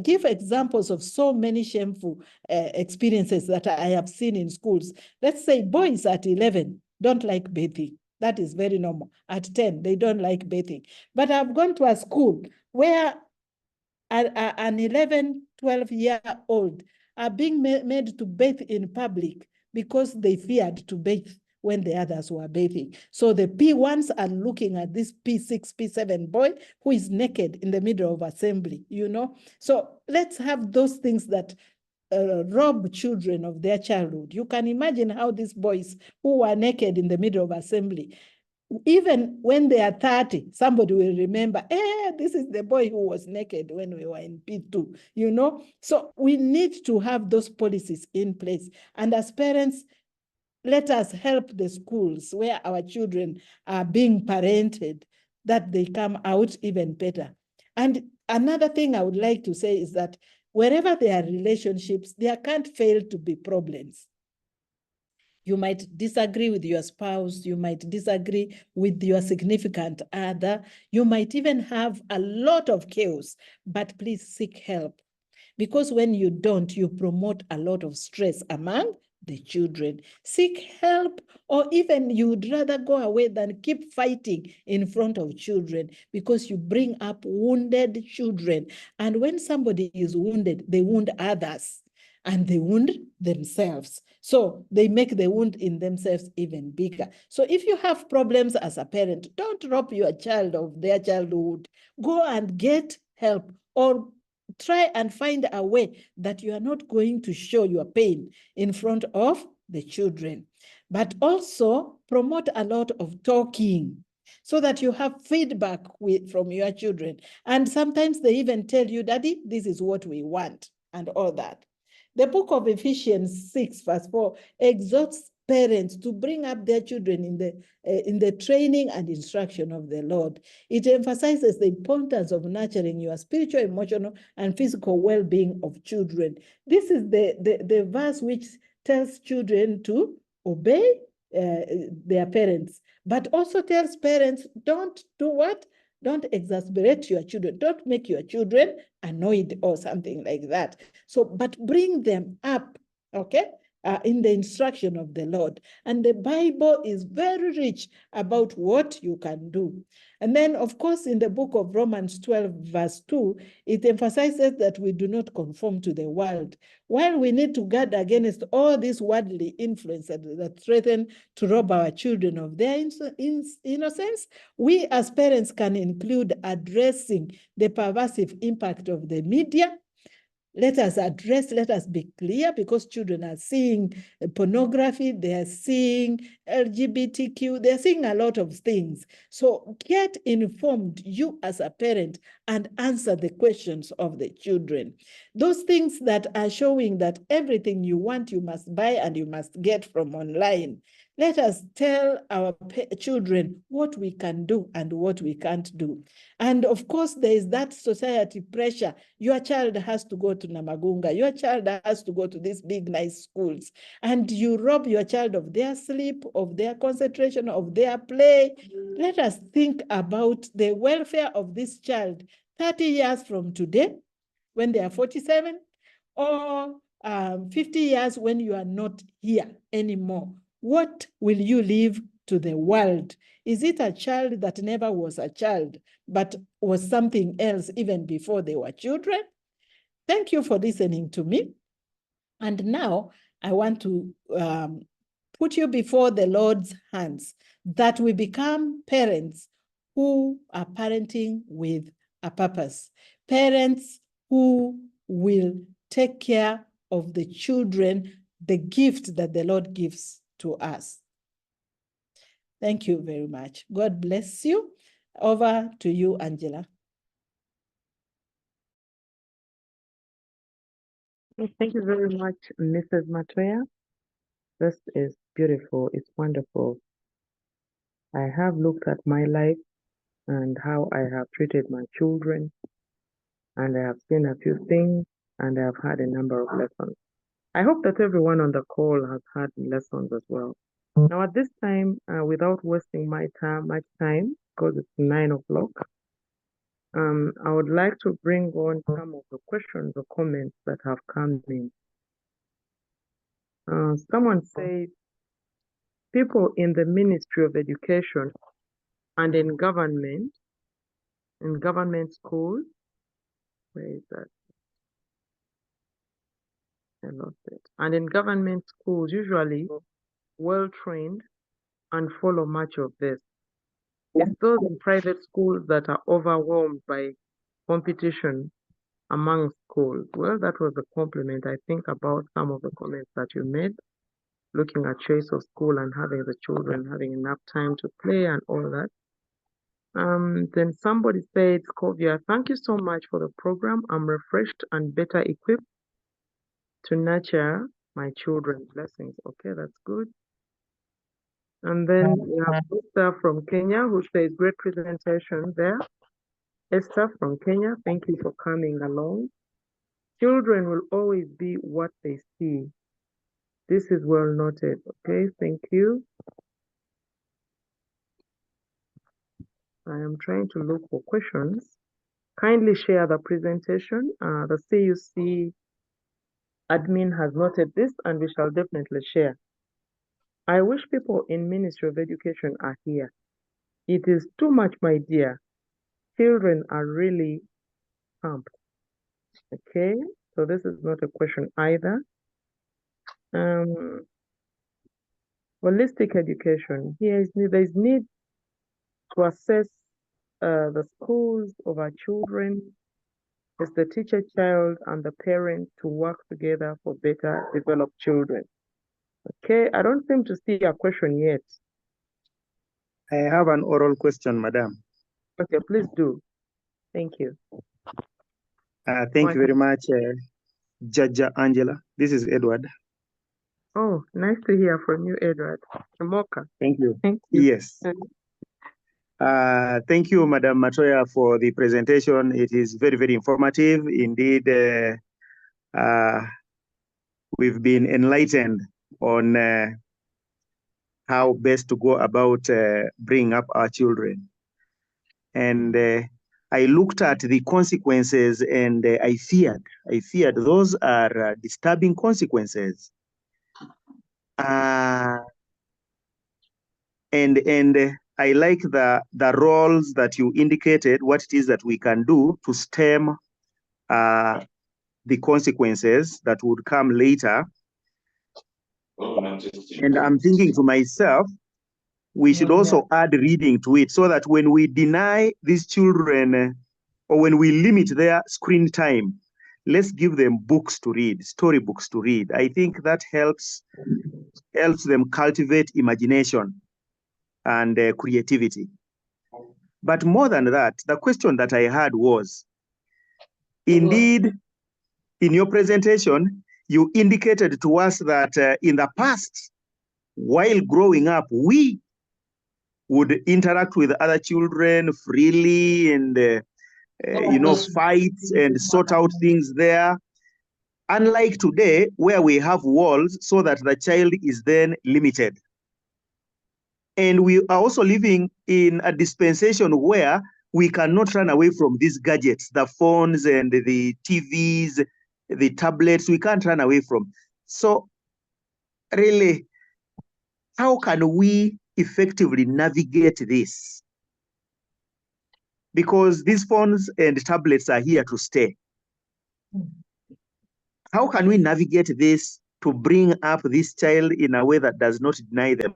give examples of so many shameful experiences that I have seen in schools. Let's say boys at 11 don't like bathing. That is very normal. At 10, they don't like bathing. But I've gone to a school where an 11, 12-year-old are being made to bathe in public because they feared to bathe when the others were bathing. So the P1s are looking at this P6, P7 boy who is naked in the middle of assembly, So let's have those things that rob children of their childhood. You can imagine how these boys who were naked in the middle of assembly, even when they are 30, somebody will remember, this is the boy who was naked when we were in P2, So we need to have those policies in place. And as parents, let us help the schools where our children are being parented, that they come out even better. And another thing I would like to say is that wherever there are relationships, there can't fail to be problems. You might disagree with your spouse, you might disagree with your significant other, you might even have a lot of chaos, but please seek help. Because when you don't, you promote a lot of stress among the children. Seek help, or even you would rather go away than keep fighting in front of children, because you bring up wounded children. And when somebody is wounded, they wound others and they wound themselves. So they make the wound in themselves even bigger. So if you have problems as a parent, don't rob your child of their childhood. Go and get help, or try and find a way that you are not going to show your pain in front of the children. But also promote a lot of talking so that you have feedback from your children. And sometimes they even tell you, Daddy, this is what we want, and all that. The book of Ephesians 6, verse 4, exhorts parents to bring up their children in the training and instruction of the Lord. It emphasizes the importance of nurturing your spiritual, emotional, and physical well-being of children. This is the verse which tells children to obey their parents, but also tells parents, don't do what? Don't exasperate your children. Don't make your children annoyed or something like that. So, but bring them up, okay, in the instruction of the Lord. And the Bible is very rich about what you can do. And then, of course, in the book of Romans 12, verse 2, it emphasizes that we do not conform to the world. While we need to guard against all these worldly influences that threaten to rob our children of their innocence, we as parents can include addressing the pervasive impact of the media. Let us be clear, because children are seeing pornography, they are seeing LGBTQ, they're seeing a lot of things. So get informed, you as a parent, and answer the questions of the children. Those things that are showing that everything you want, you must buy and you must get from online. Let us tell our children what we can do and what we can't do. And of course, there is that society pressure. Your child has to go to Namagunga. Your child has to go to these big, nice schools. And you rob your child of their sleep, of their concentration, of their play. Let us think about the welfare of this child 30 years from today, when they are 47, or 50 years when you are not here anymore. What will you leave to the world? Is it a child that never was a child, but was something else even before they were children? Thank you for listening to me. And now I want to put you before the Lord's hands, that we become parents who are parenting with a purpose, parents who will take care of the children, the gift that the Lord gives to us. Thank you very much. God bless you. Over to you, Angela. Thank you very much, Mrs. Matoya. This is beautiful. It's wonderful. I have looked at my life and how I have treated my children, and I have seen a few things, and I have had a number of lessons. I hope that everyone on the call has had lessons as well. Now, at this time, without wasting much time, because it's 9 o'clock, I would like to bring on some of the questions or comments that have come in. Someone said, people in the Ministry of Education and in government schools, where is that? I lost it. And in government schools, usually well-trained and follow much of this. It's those in private schools that are overwhelmed by competition among schools. Well, that was a compliment, I think, about some of the comments that you made, looking at choice of school and having the children having enough time to play and all that. Then somebody said, Skovia, thank you so much for the program. I'm refreshed and better equipped to nurture my children's blessings. Okay, that's good. And then we have Esther from Kenya who says, great presentation there. Esther from Kenya, thank you for coming along. Children will always be what they see. This is well noted. Okay, thank you. I am trying to look for questions. Kindly share the presentation. The CUC admin has noted this and we shall definitely share. I wish people in Ministry of Education are here. It is too much, my dear. Children are really pumped. Okay, so this is not a question either. Holistic education. There is need to assess the schools of our children. It's the teacher, child, and the parent to work together for better developed children. Okay, I don't seem to see a question yet. I have an oral question, madam. Okay, please do. Thank you. Thank you very much, Jaja Angela. This is Edward. Oh, nice to hear from you, Edward. Moka. Thank you. Thank you. Yes. Thank you, Madam Matoya, for the presentation. It is very, very informative. Indeed, we've been enlightened on how best to go about bringing up our children. And I looked at the consequences and I feared those are disturbing consequences. And I like the roles that you indicated, what it is that we can do to stem the consequences that would come later. And I'm thinking to myself, we should also add reading to it so that when we deny these children or when we limit their screen time, let's give them books to read, storybooks to read. I think that helps them cultivate imagination and creativity. But more than that, the question that I had was, indeed, in your presentation, you indicated to us that in the past, while growing up, we would interact with other children freely and, fight and sort out things there. Unlike today, where we have walls so that the child is then limited. And we are also living in a dispensation where we cannot run away from these gadgets, the phones and the TVs, the tablets, we can't run away from. So really, how can we effectively navigate this? Because these phones and tablets are here to stay. how can we navigate this to bring up this child in a way that does not deny them?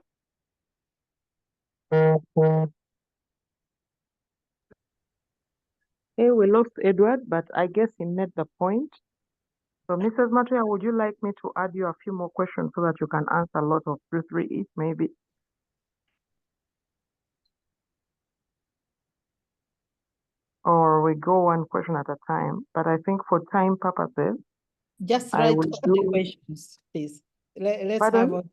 Hey, we lost Edward, but I guess he made the point. So, Mrs. Matoya, would you like me to add you a few more questions so that you can answer a lot of 2-3 each, maybe? Or we go one question at a time. But I think for time purposes, Just I write will all the do. questions, please. Let's Pardon? have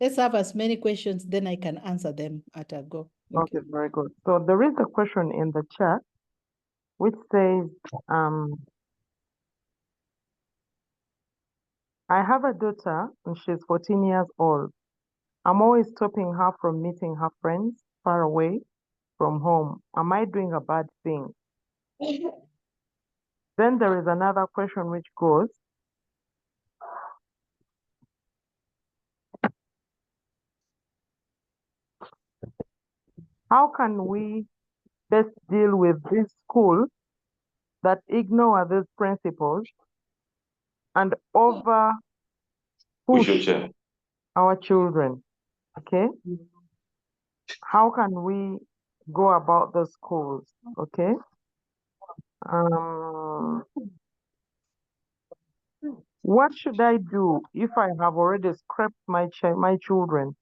let's have as many questions, then I can answer them at a go. Okay, very good. So there is a question in the chat which says, I have a daughter and she's 14 years old. I'm always stopping her from meeting her friends far away from home. Am I doing a bad thing? Then there is another question which goes, how can we best deal with these schools that ignore these principles and over push our children? Okay? How can we go about the schools? Okay? What should I do if I have already scrapped my children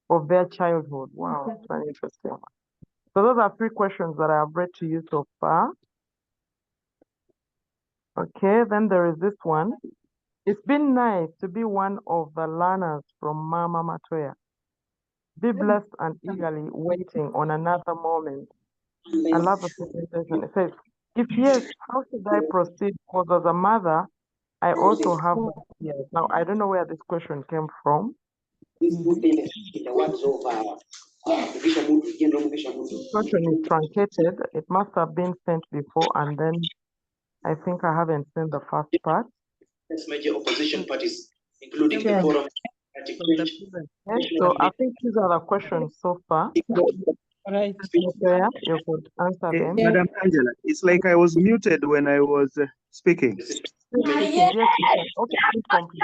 of their childhood? Wow, that's very interesting. So those are 3 questions that I have read to you so far. Okay, then there is this one. It's been nice to be one of the learners from Mama Matoya. Be blessed and eagerly waiting on another moment. I love the presentation. It says, if yes, how should I proceed? Because as a mother, I also have my fears. Now, I don't know where this question came from. This question is truncated. It must have been sent before, and then I think I haven't seen the first part. Major opposition parties, including the Forum. Okay, so I think these are the questions so far. Right. Matoya, you could answer them. Madam Angela, it's like I was muted when I was speaking. Yes, you can. Okay, please complete.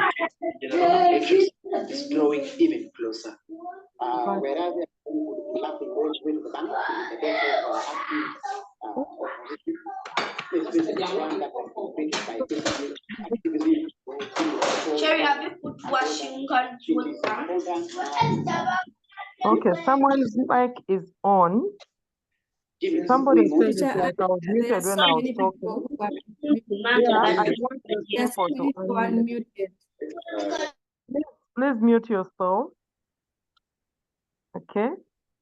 Is growing even closer. Whereas Cherry, have you put washing control? Okay, someone's mic is on. Somebody said it's like I was muted when I was talking. Yeah, I want those people to unmute. Please mute yourself. Okay.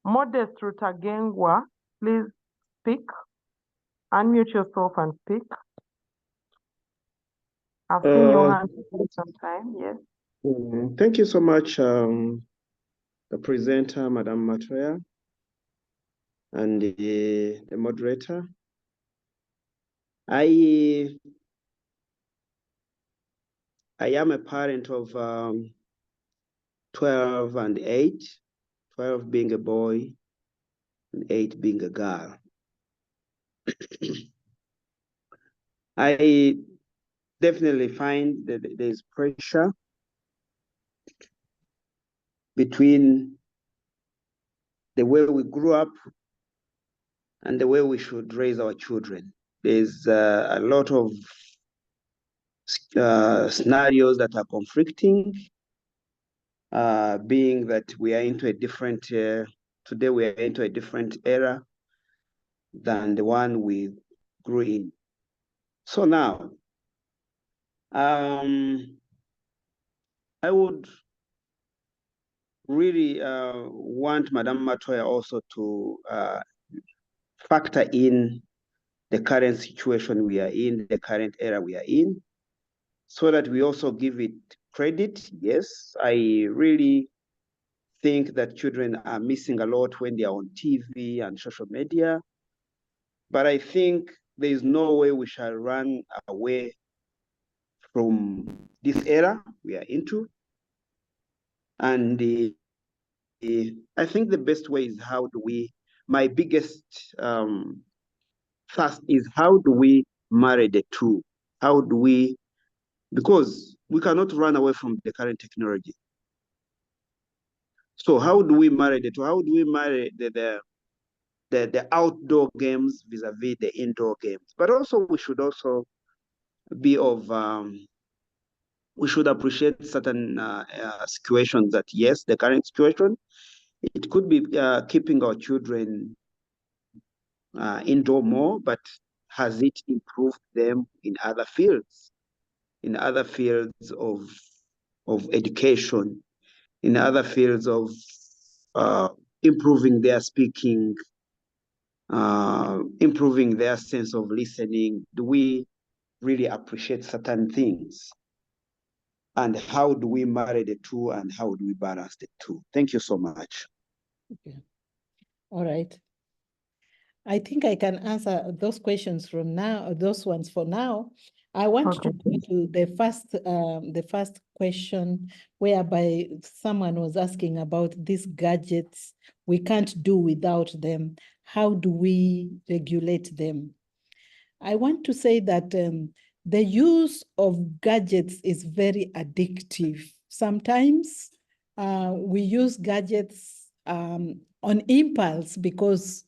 Modest Rutagengwa, please speak. Unmute yourself and speak. I've seen your hand for some time. Yes. Thank you so much, the presenter, Madam Matoya, and the moderator. I am a parent of 12 and 8, 12 being a boy and 8 being a girl. I definitely find that there's pressure between the way we grew up and the way we should raise our children. There's a lot of scenarios that are conflicting, being that we are into a different, today we are into a different era than the one we grew in. So now, I would really want Madam Matoya also to factor in the current situation we are in, the current era we are in, so that we also give it credit. Yes, I really think that children are missing a lot when they are on TV and social media. But I think there is no way we shall run away from this era we are into. And I think the best way is how do we, my biggest task is how do we marry the two? How do we because we cannot run away from the current technology. So how do we marry the two? How do we marry the outdoor games vis-a-vis the indoor games? But also we should also be of we should appreciate certain situations that, yes, the current situation, it could be keeping our children indoor more, but has it improved them in other fields of education, in other fields of improving their speaking, improving their sense of listening? Do we really appreciate certain things? And how do we marry the two, and how do we balance the two? Thank you so much. Okay. All right. I think I can answer those questions from now, those ones for now. I want to go to the first question, whereby someone was asking about these gadgets. We can't do without them. How do we regulate them? I want to say that the use of gadgets is very addictive. Sometimes we use gadgets on impulse because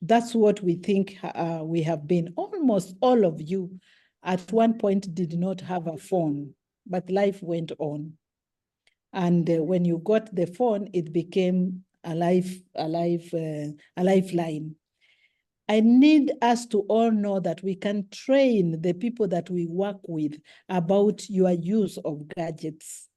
that's what we think we have been. Almost all of you at one point did not have a phone, but life went on. And when you got the phone, it became a lifeline. I need us to all know that we can train the people that we work with about your use of gadgets.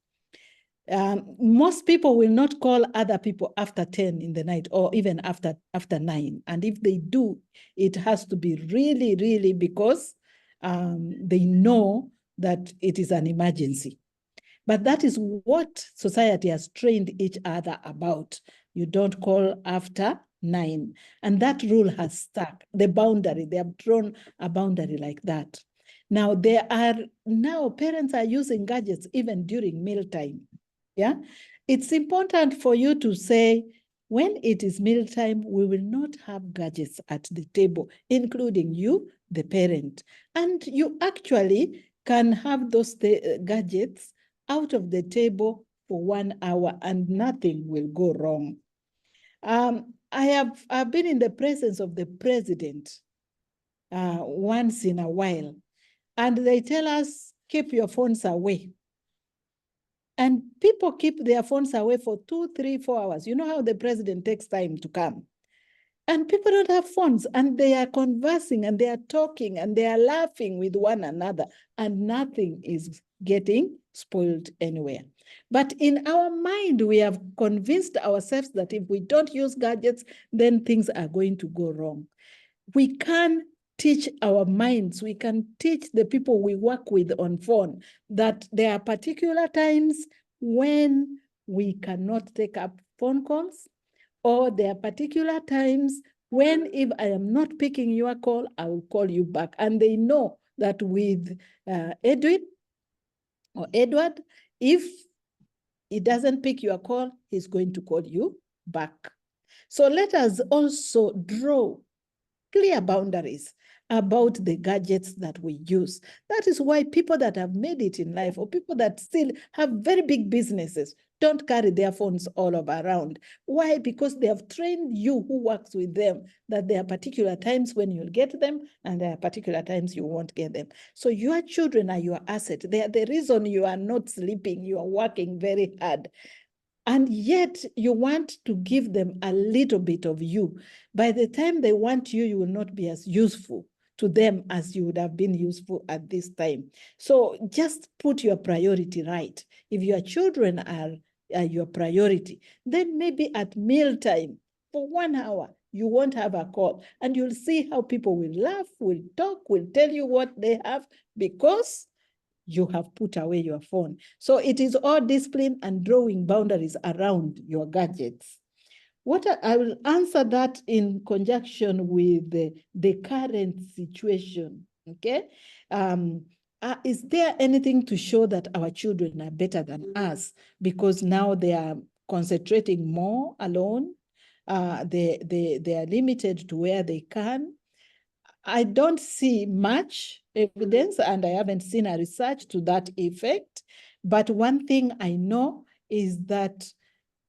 Most people will not call other people after 10 in the night or even after 9. And if they do, it has to be really, really because they know that it is an emergency. But that is what society has trained each other about. You don't call after 9. And that rule has stuck. The boundary, they have drawn a boundary like that. Now, parents are using gadgets even during mealtime. Yeah, it's important for you to say, when it is mealtime, we will not have gadgets at the table, including you, the parent. And you actually can have those gadgets out of the table for 1 hour and nothing will go wrong. I've been in the presence of the president once in a while, and they tell us, keep your phones away. And people keep their phones away for 2, 3, 4 hours. You know how the president takes time to come. And people don't have phones, and they are conversing, and they are talking, and they are laughing with one another, and nothing is getting spoiled anywhere. But in our mind, we have convinced ourselves that if we don't use gadgets, then things are going to go wrong. We can teach our minds, we can teach the people we work with on phone that there are particular times when we cannot take up phone calls, or there are particular times when if I am not picking your call, I will call you back. And they know that with Edwin or Edward, if he doesn't pick your call, he's going to call you back. So let us also draw clear boundaries about the gadgets that we use. That is why people that have made it in life, or people that still have very big businesses, don't carry their phones all over around. Why? Because they have trained you who works with them that there are particular times when you'll get them and there are particular times you won't get them. So your children are your asset. They are the reason you are not sleeping. You are working very hard. And yet you want to give them a little bit of you. By the time they want you, you will not be as useful to them as you would have been useful at this time. So just put your priority right. If your children are your priority, then maybe at mealtime for 1 hour, you won't have a call, and you'll see how people will laugh, will talk, will tell you what they have, because you have put away your phone. So it is all discipline and drawing boundaries around your gadgets. I will answer that in conjunction with the current situation, okay? Is there anything to show that our children are better than us because now they are concentrating more alone? They are limited to where they can. I don't see much evidence, and I haven't seen a research to that effect. But one thing I know is that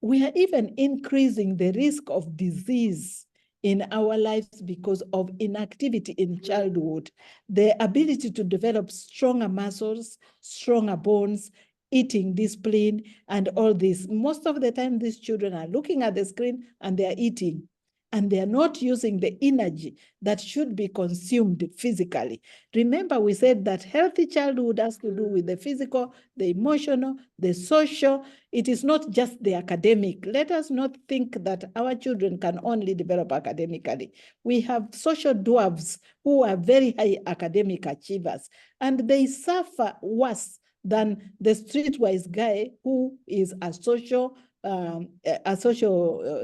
we are even increasing the risk of disease in our lives because of inactivity in childhood. The ability to develop stronger muscles, stronger bones, eating discipline, and all this. Most of the time, these children are looking at the screen and they are eating, and they are not using the energy that should be consumed physically. Remember, we said that healthy childhood has to do with the physical, the emotional, the social. It is not just the academic. Let us not think that our children can only develop academically. We have social dwarfs who are very high academic achievers, and they suffer worse than the streetwise guy who is a social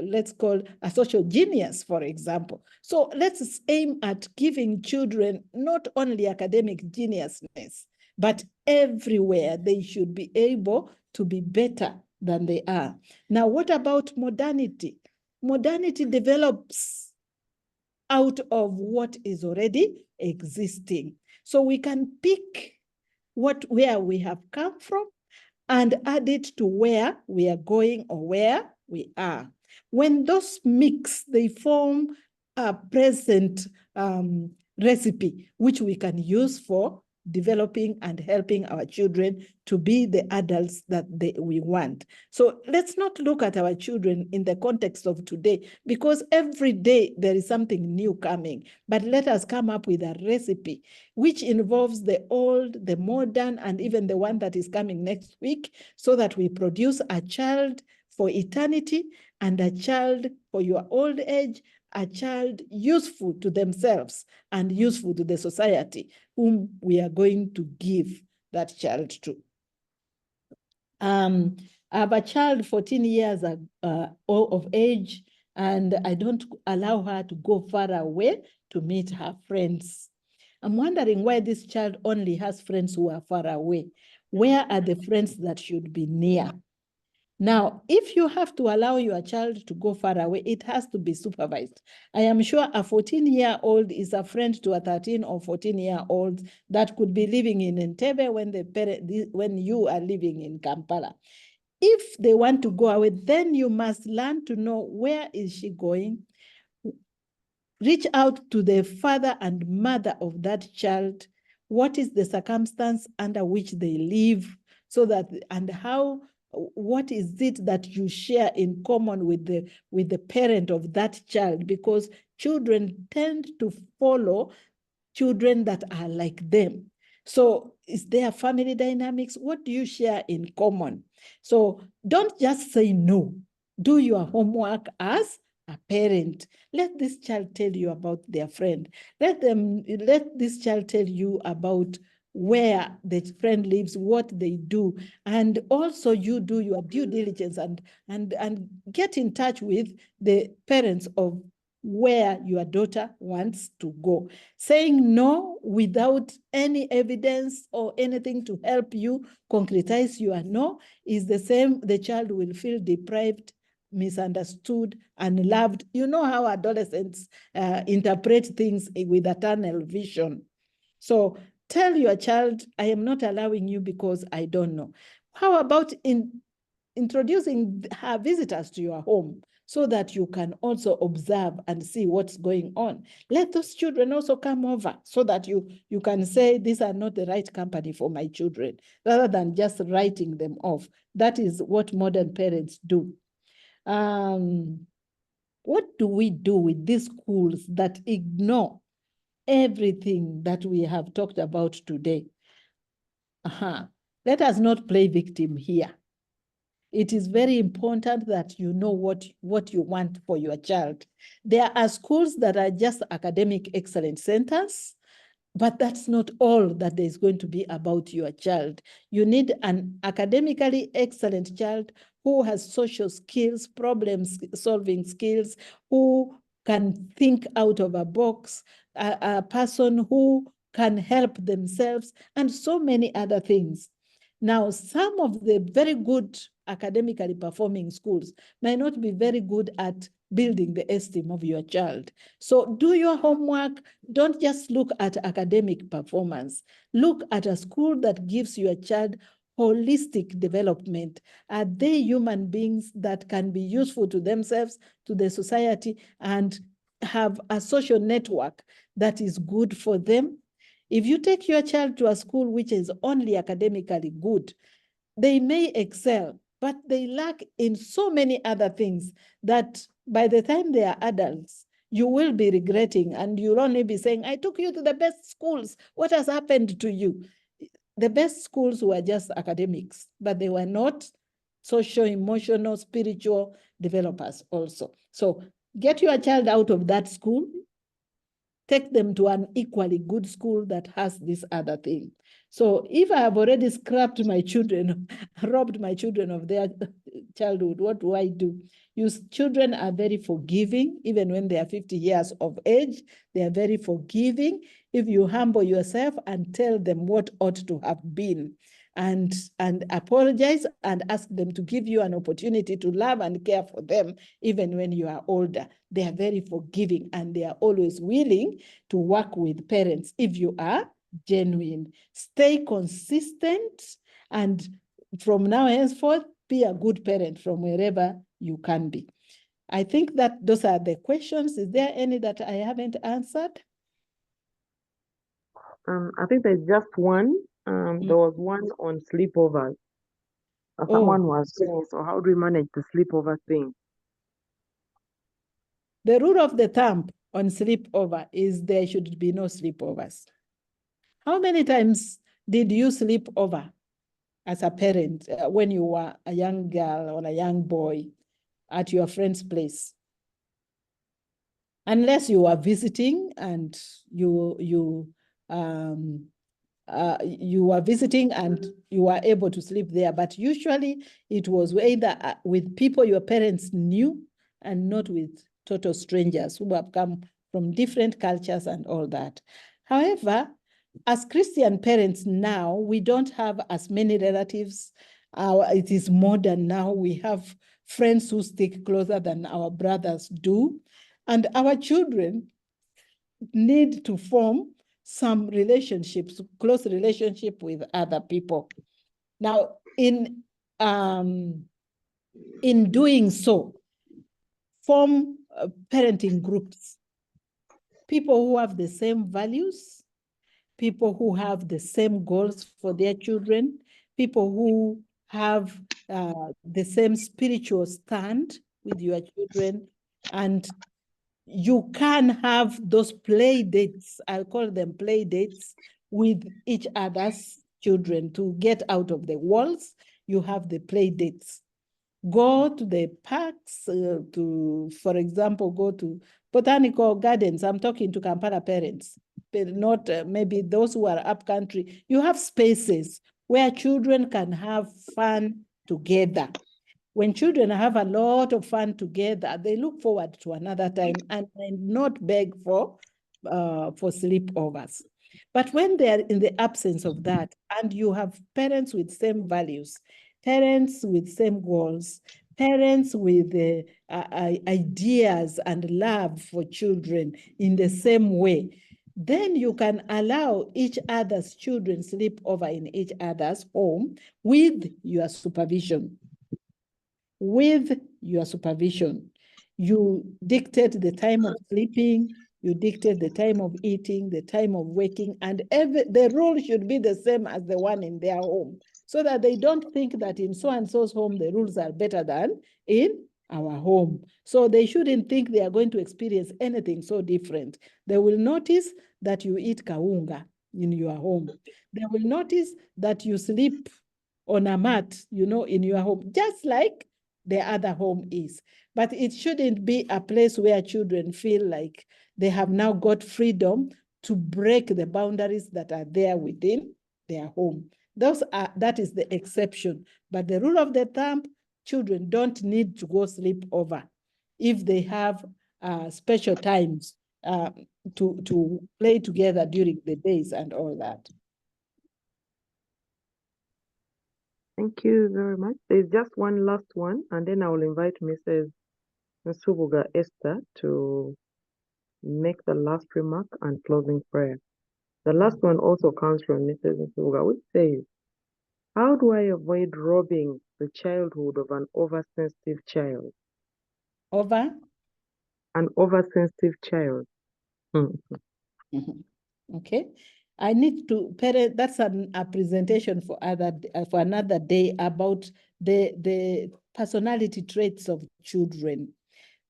let's call a social genius, for example. So let's aim at giving children not only academic geniusness, but everywhere they should be able to be better than they are. Now, what about modernity? Modernity develops out of what is already existing. So we can pick where we have come from and add it to where we are going or where we are. When those mix, they form a present recipe, which we can use for developing and helping our children to be the adults that we want. So let's not look at our children in the context of today, because every day there is something new coming. But let us come up with a recipe which involves the old, the modern, and even the one that is coming next week, so that we produce a child for eternity and a child for your old age, a child useful to themselves and useful to the society whom we are going to give that child to. I have a child 14 years of age, and I don't allow her to go far away to meet her friends. I'm wondering why this child only has friends who are far away. Where are the friends that should be near? Now, if you have to allow your child to go far away, it has to be supervised. I am sure a 14-year-old is a friend to a 13 or 14-year-old that could be living in Entebbe when you are living in Kampala. If they want to go away, then you must learn to know where is she going. Reach out to the father and mother of that child. What is the circumstance under which they live, so that, and how, what is it that you share in common with the parent of that child? Because children tend to follow children that are like them. So is there family dynamics? What do you share in common? So don't just say no. Do your homework as a parent. Let this child tell you about their friend. Let this child tell you about where the friend lives, what they do, and also you do your due diligence and get in touch with the parents of where your daughter wants to go. Saying no without any evidence or anything to help you concretize your no is the same. The child will feel deprived, misunderstood, and loved. You know how adolescents interpret things with a tunnel vision. So tell your child, I am not allowing you because I don't know. How about introducing her visitors to your home, so that you can also observe and see what's going on? Let those children also come over, so that you can say, these are not the right company for my children, rather than just writing them off. That is what modern parents do. What do we do with these schools that ignore everything that we have talked about today? Let us not play victim here. It is very important that you know what you want for your child. There are schools that are just academic excellence centers, but that's not all that is going to be about your child. You need an academically excellent child who has social skills, problem-solving skills, who can think out of a box, a person who can help themselves, and so many other things. Now, some of the very good academically performing schools might not be very good at building the esteem of your child. So do your homework. Don't just look at academic performance. Look at a school that gives your child holistic development. Are they human beings that can be useful to themselves, to the society, and have a social network that is good for them? If you take your child to a school which is only academically good, they may excel, but they lack in so many other things that by the time they are adults, you will be regretting, and you'll only be saying, I took you to the best schools. What has happened to you? The best schools were just academics, but they were not social, emotional, spiritual developers also. So get your child out of that school, take them to an equally good school that has this other thing. So if I have already scrapped my children, robbed my children of their childhood, what do I do? Children are very forgiving. Even when they are 50 years of age, they are very forgiving. If you humble yourself and tell them what ought to have been, and apologize and ask them to give you an opportunity to love and care for them, even when you are older. They are very forgiving, and they are always willing to work with parents if you are genuine. Stay consistent, and from now henceforth, be a good parent from wherever you can be. I think that those are the questions. Is there any that I haven't answered? I think there's just one. There was one on sleepovers. Someone was saying, so how do we manage the sleepover thing? The rule of the thumb on sleepover is there should be no sleepovers. How many times did you sleep over as a parent when you were a young girl or a young boy at your friend's place? Unless you are visiting and you are visiting and you are able to sleep there. But usually it was either with people your parents knew and not with total strangers who have come from different cultures and all that. However, as Christian parents now, we don't have as many relatives. It is modern now. We have friends who stick closer than our brothers do. And our children need to form some relationships, close relationship with other people. Now, in doing so, form parenting groups, people who have the same values, people who have the same goals for their children, people who have the same spiritual stand with your children, and you can have those play dates, I call them play dates, with each other's children to get out of the walls. You have the play dates. Go to the parks, for example, go to botanical gardens. I'm talking to Kampala parents, but not maybe those who are up country. You have spaces where children can have fun together. When children have a lot of fun together, they look forward to another time and not beg for sleepovers. But when they are in the absence of that, and you have parents with same values, parents with same goals, parents with ideas and love for children in the same way, then you can allow each other's children sleep over in each other's home with your supervision. With your supervision. You dictate the time of sleeping, you dictate the time of eating, the time of waking, and the rule should be the same as the one in their home, so that they don't think that in so-and-so's home, the rules are better than in our home. So they shouldn't think they are going to experience anything so different. They will notice that you eat kaunga in your home. They will notice that you sleep on a mat, in your home, just like the other home is. But it shouldn't be a place where children feel like they have now got freedom to break the boundaries that are there within their home. That is the exception. But the rule of the thumb, children don't need to go sleep over if they have special times to play together during the days and all that. Thank you very much. There's just one last one, and then I will invite Mrs. Nsubuga Esther to make the last remark and closing prayer. The last one also comes from Mrs. Nsubuga, which says, how do I avoid robbing the childhood of an oversensitive child? An oversensitive child. Okay. I need to, that's a presentation for another day about the personality traits of children.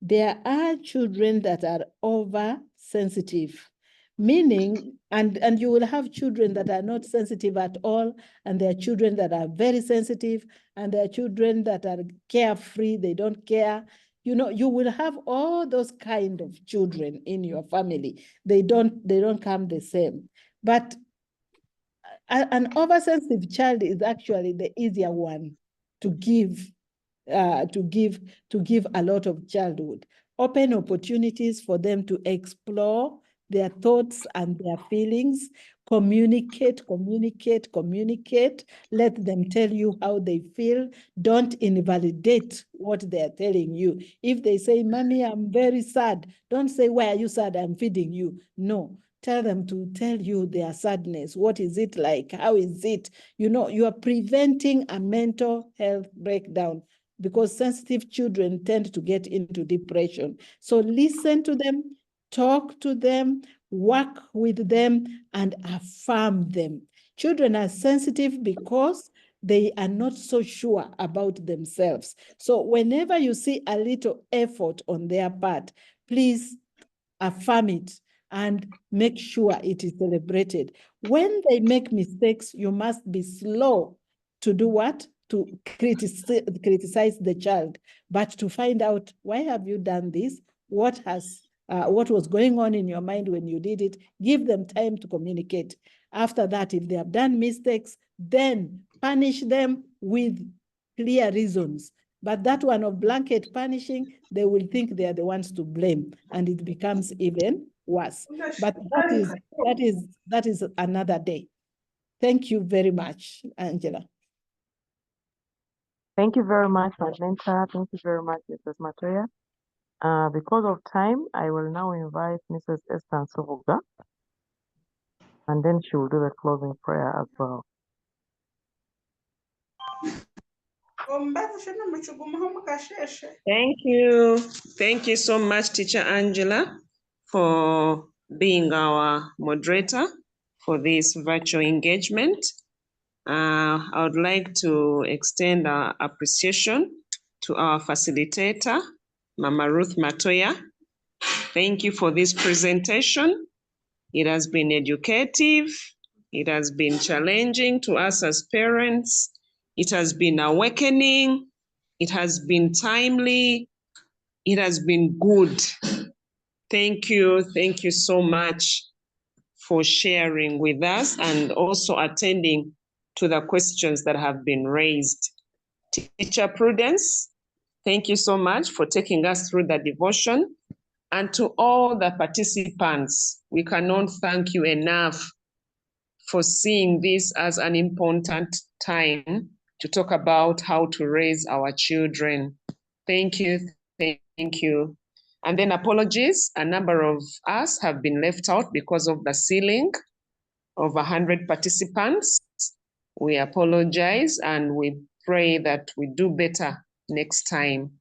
There are children that are oversensitive, meaning, and you will have children that are not sensitive at all, and there are children that are very sensitive, and there are children that are carefree, they don't care. You know, you will have all those kind of children in your family. They don't come the same. But an oversensitive child is actually the easier one to give a lot of childhood. Open opportunities for them to explore their thoughts and their feelings, communicate. Let them tell you how they feel. Don't invalidate what they're telling you. If they say, Mommy, I'm very sad, don't say, why are you sad? I'm feeding you. No. Tell them to tell you their sadness. What is it like? How is it? You know, you are preventing a mental health breakdown, because sensitive children tend to get into depression. So listen to them, talk to them, work with them, and affirm them. Children are sensitive because they are not so sure about themselves. So whenever you see a little effort on their part, please affirm it and make sure it is celebrated. When they make mistakes, you must be slow to do what? To criticize the child, but to find out, why have you done this? What was going on in your mind when you did it? Give them time to communicate. After that, if they have done mistakes, then punish them with clear reasons. But that one of blanket punishing, they will think they are the ones to blame, and it becomes even worse. But that is another day. Thank you very much, Angela. Thank you very much, Magenta. Thank you very much, Mrs. Matoya. Because of time, I will now invite Mrs. Esther Nsubuga, and then she will do the closing prayer as well. Thank you. Thank you so much, Teacher Angela, for being our moderator for this virtual engagement. I would like to extend our appreciation to our facilitator, Mama Ruth Matoya. Thank you for this presentation. It has been educative. It has been challenging to us as parents. It has been awakening. It has been timely. It has been good. Thank you. Thank you so much for sharing with us and also attending to the questions that have been raised. Teacher Prudence, thank you so much for taking us through the devotion. And to all the participants, we cannot thank you enough for seeing this as an important time to talk about how to raise our children. Thank you, thank you. And then apologies, a number of us have been left out because of the ceiling of 100 participants. We apologize and we pray that we do better next time.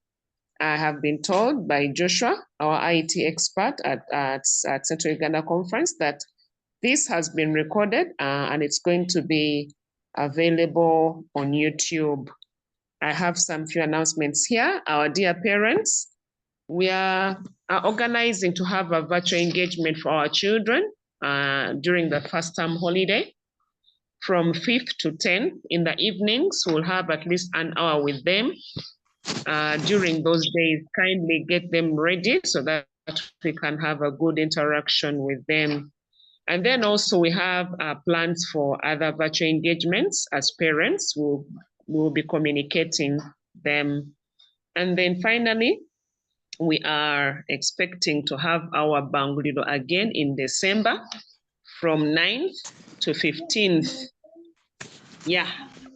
I have been told by Joshua, our IT expert at Central Uganda Conference, that this has been recorded and it's going to be available on YouTube. I have some few announcements here. Our dear parents, we are organizing to have a virtual engagement for our children during the first term holiday. From 5th to 10th in the evenings, we'll have at least an hour with them. During those days, kindly get them ready so that we can have a good interaction with them. And then also we have plans for other virtual engagements as parents. We'll be communicating them. And then finally, we are expecting to have our Bangulido again in December from 9th to 15th. Yeah,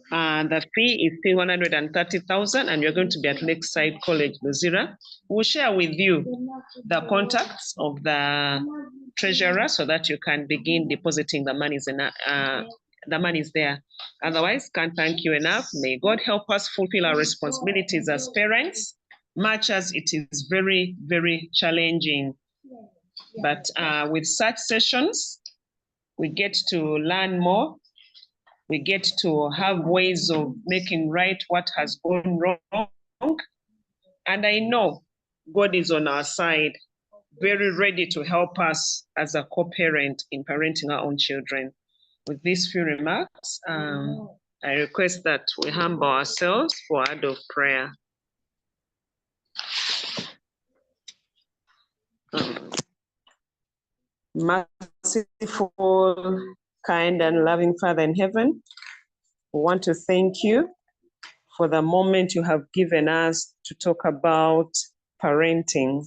The fee is 130,000, and you're going to be at Lakeside College, Luzira. We'll share with you the contacts of the treasurer so that you can begin depositing the monies in the money is there. Otherwise, can't thank you enough. May God help us fulfill our responsibilities as parents, much as it is very, very challenging. But with such sessions, we get to learn more. We get to have ways of making right what has gone wrong. And I know God is on our side, very ready to help us as a co-parent in parenting our own children. With these few remarks, I request that we humble ourselves for a word of prayer. Merciful, kind, and loving Father in heaven, we want to thank you for the moment you have given us to talk about parenting.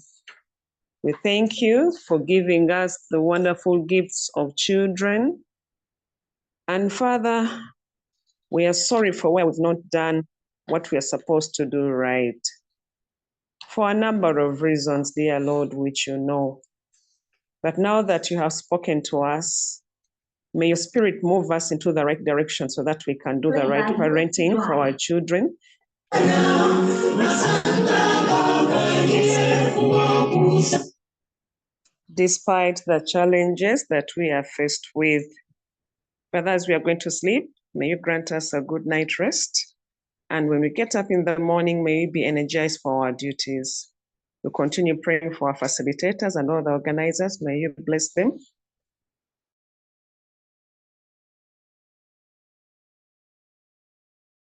We thank you for giving us the wonderful gifts of children. And Father, we are sorry for where we've not done what we are supposed to do right. For a number of reasons, dear Lord, which you know. But now that you have spoken to us, may your spirit move us into the right direction so that we can do the right parenting for our children. Despite the challenges that we are faced with. Father, as we are going to sleep, may you grant us a good night rest. And when we get up in the morning, may we be energized for our duties. We continue praying for our facilitators and all the organizers. May you bless them.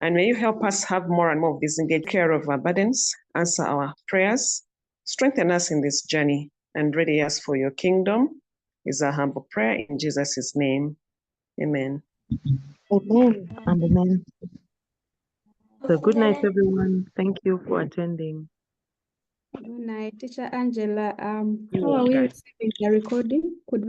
And may you help us have more and more of this engaged care of our burdens, answer our prayers, strengthen us in this journey, and ready us for your kingdom is our humble prayer in Jesus' name. Amen. Amen and amen. So good night, everyone. Thank you for attending. Good night, Teacher Angela. How You're are we welcome. receiving the recording? Could we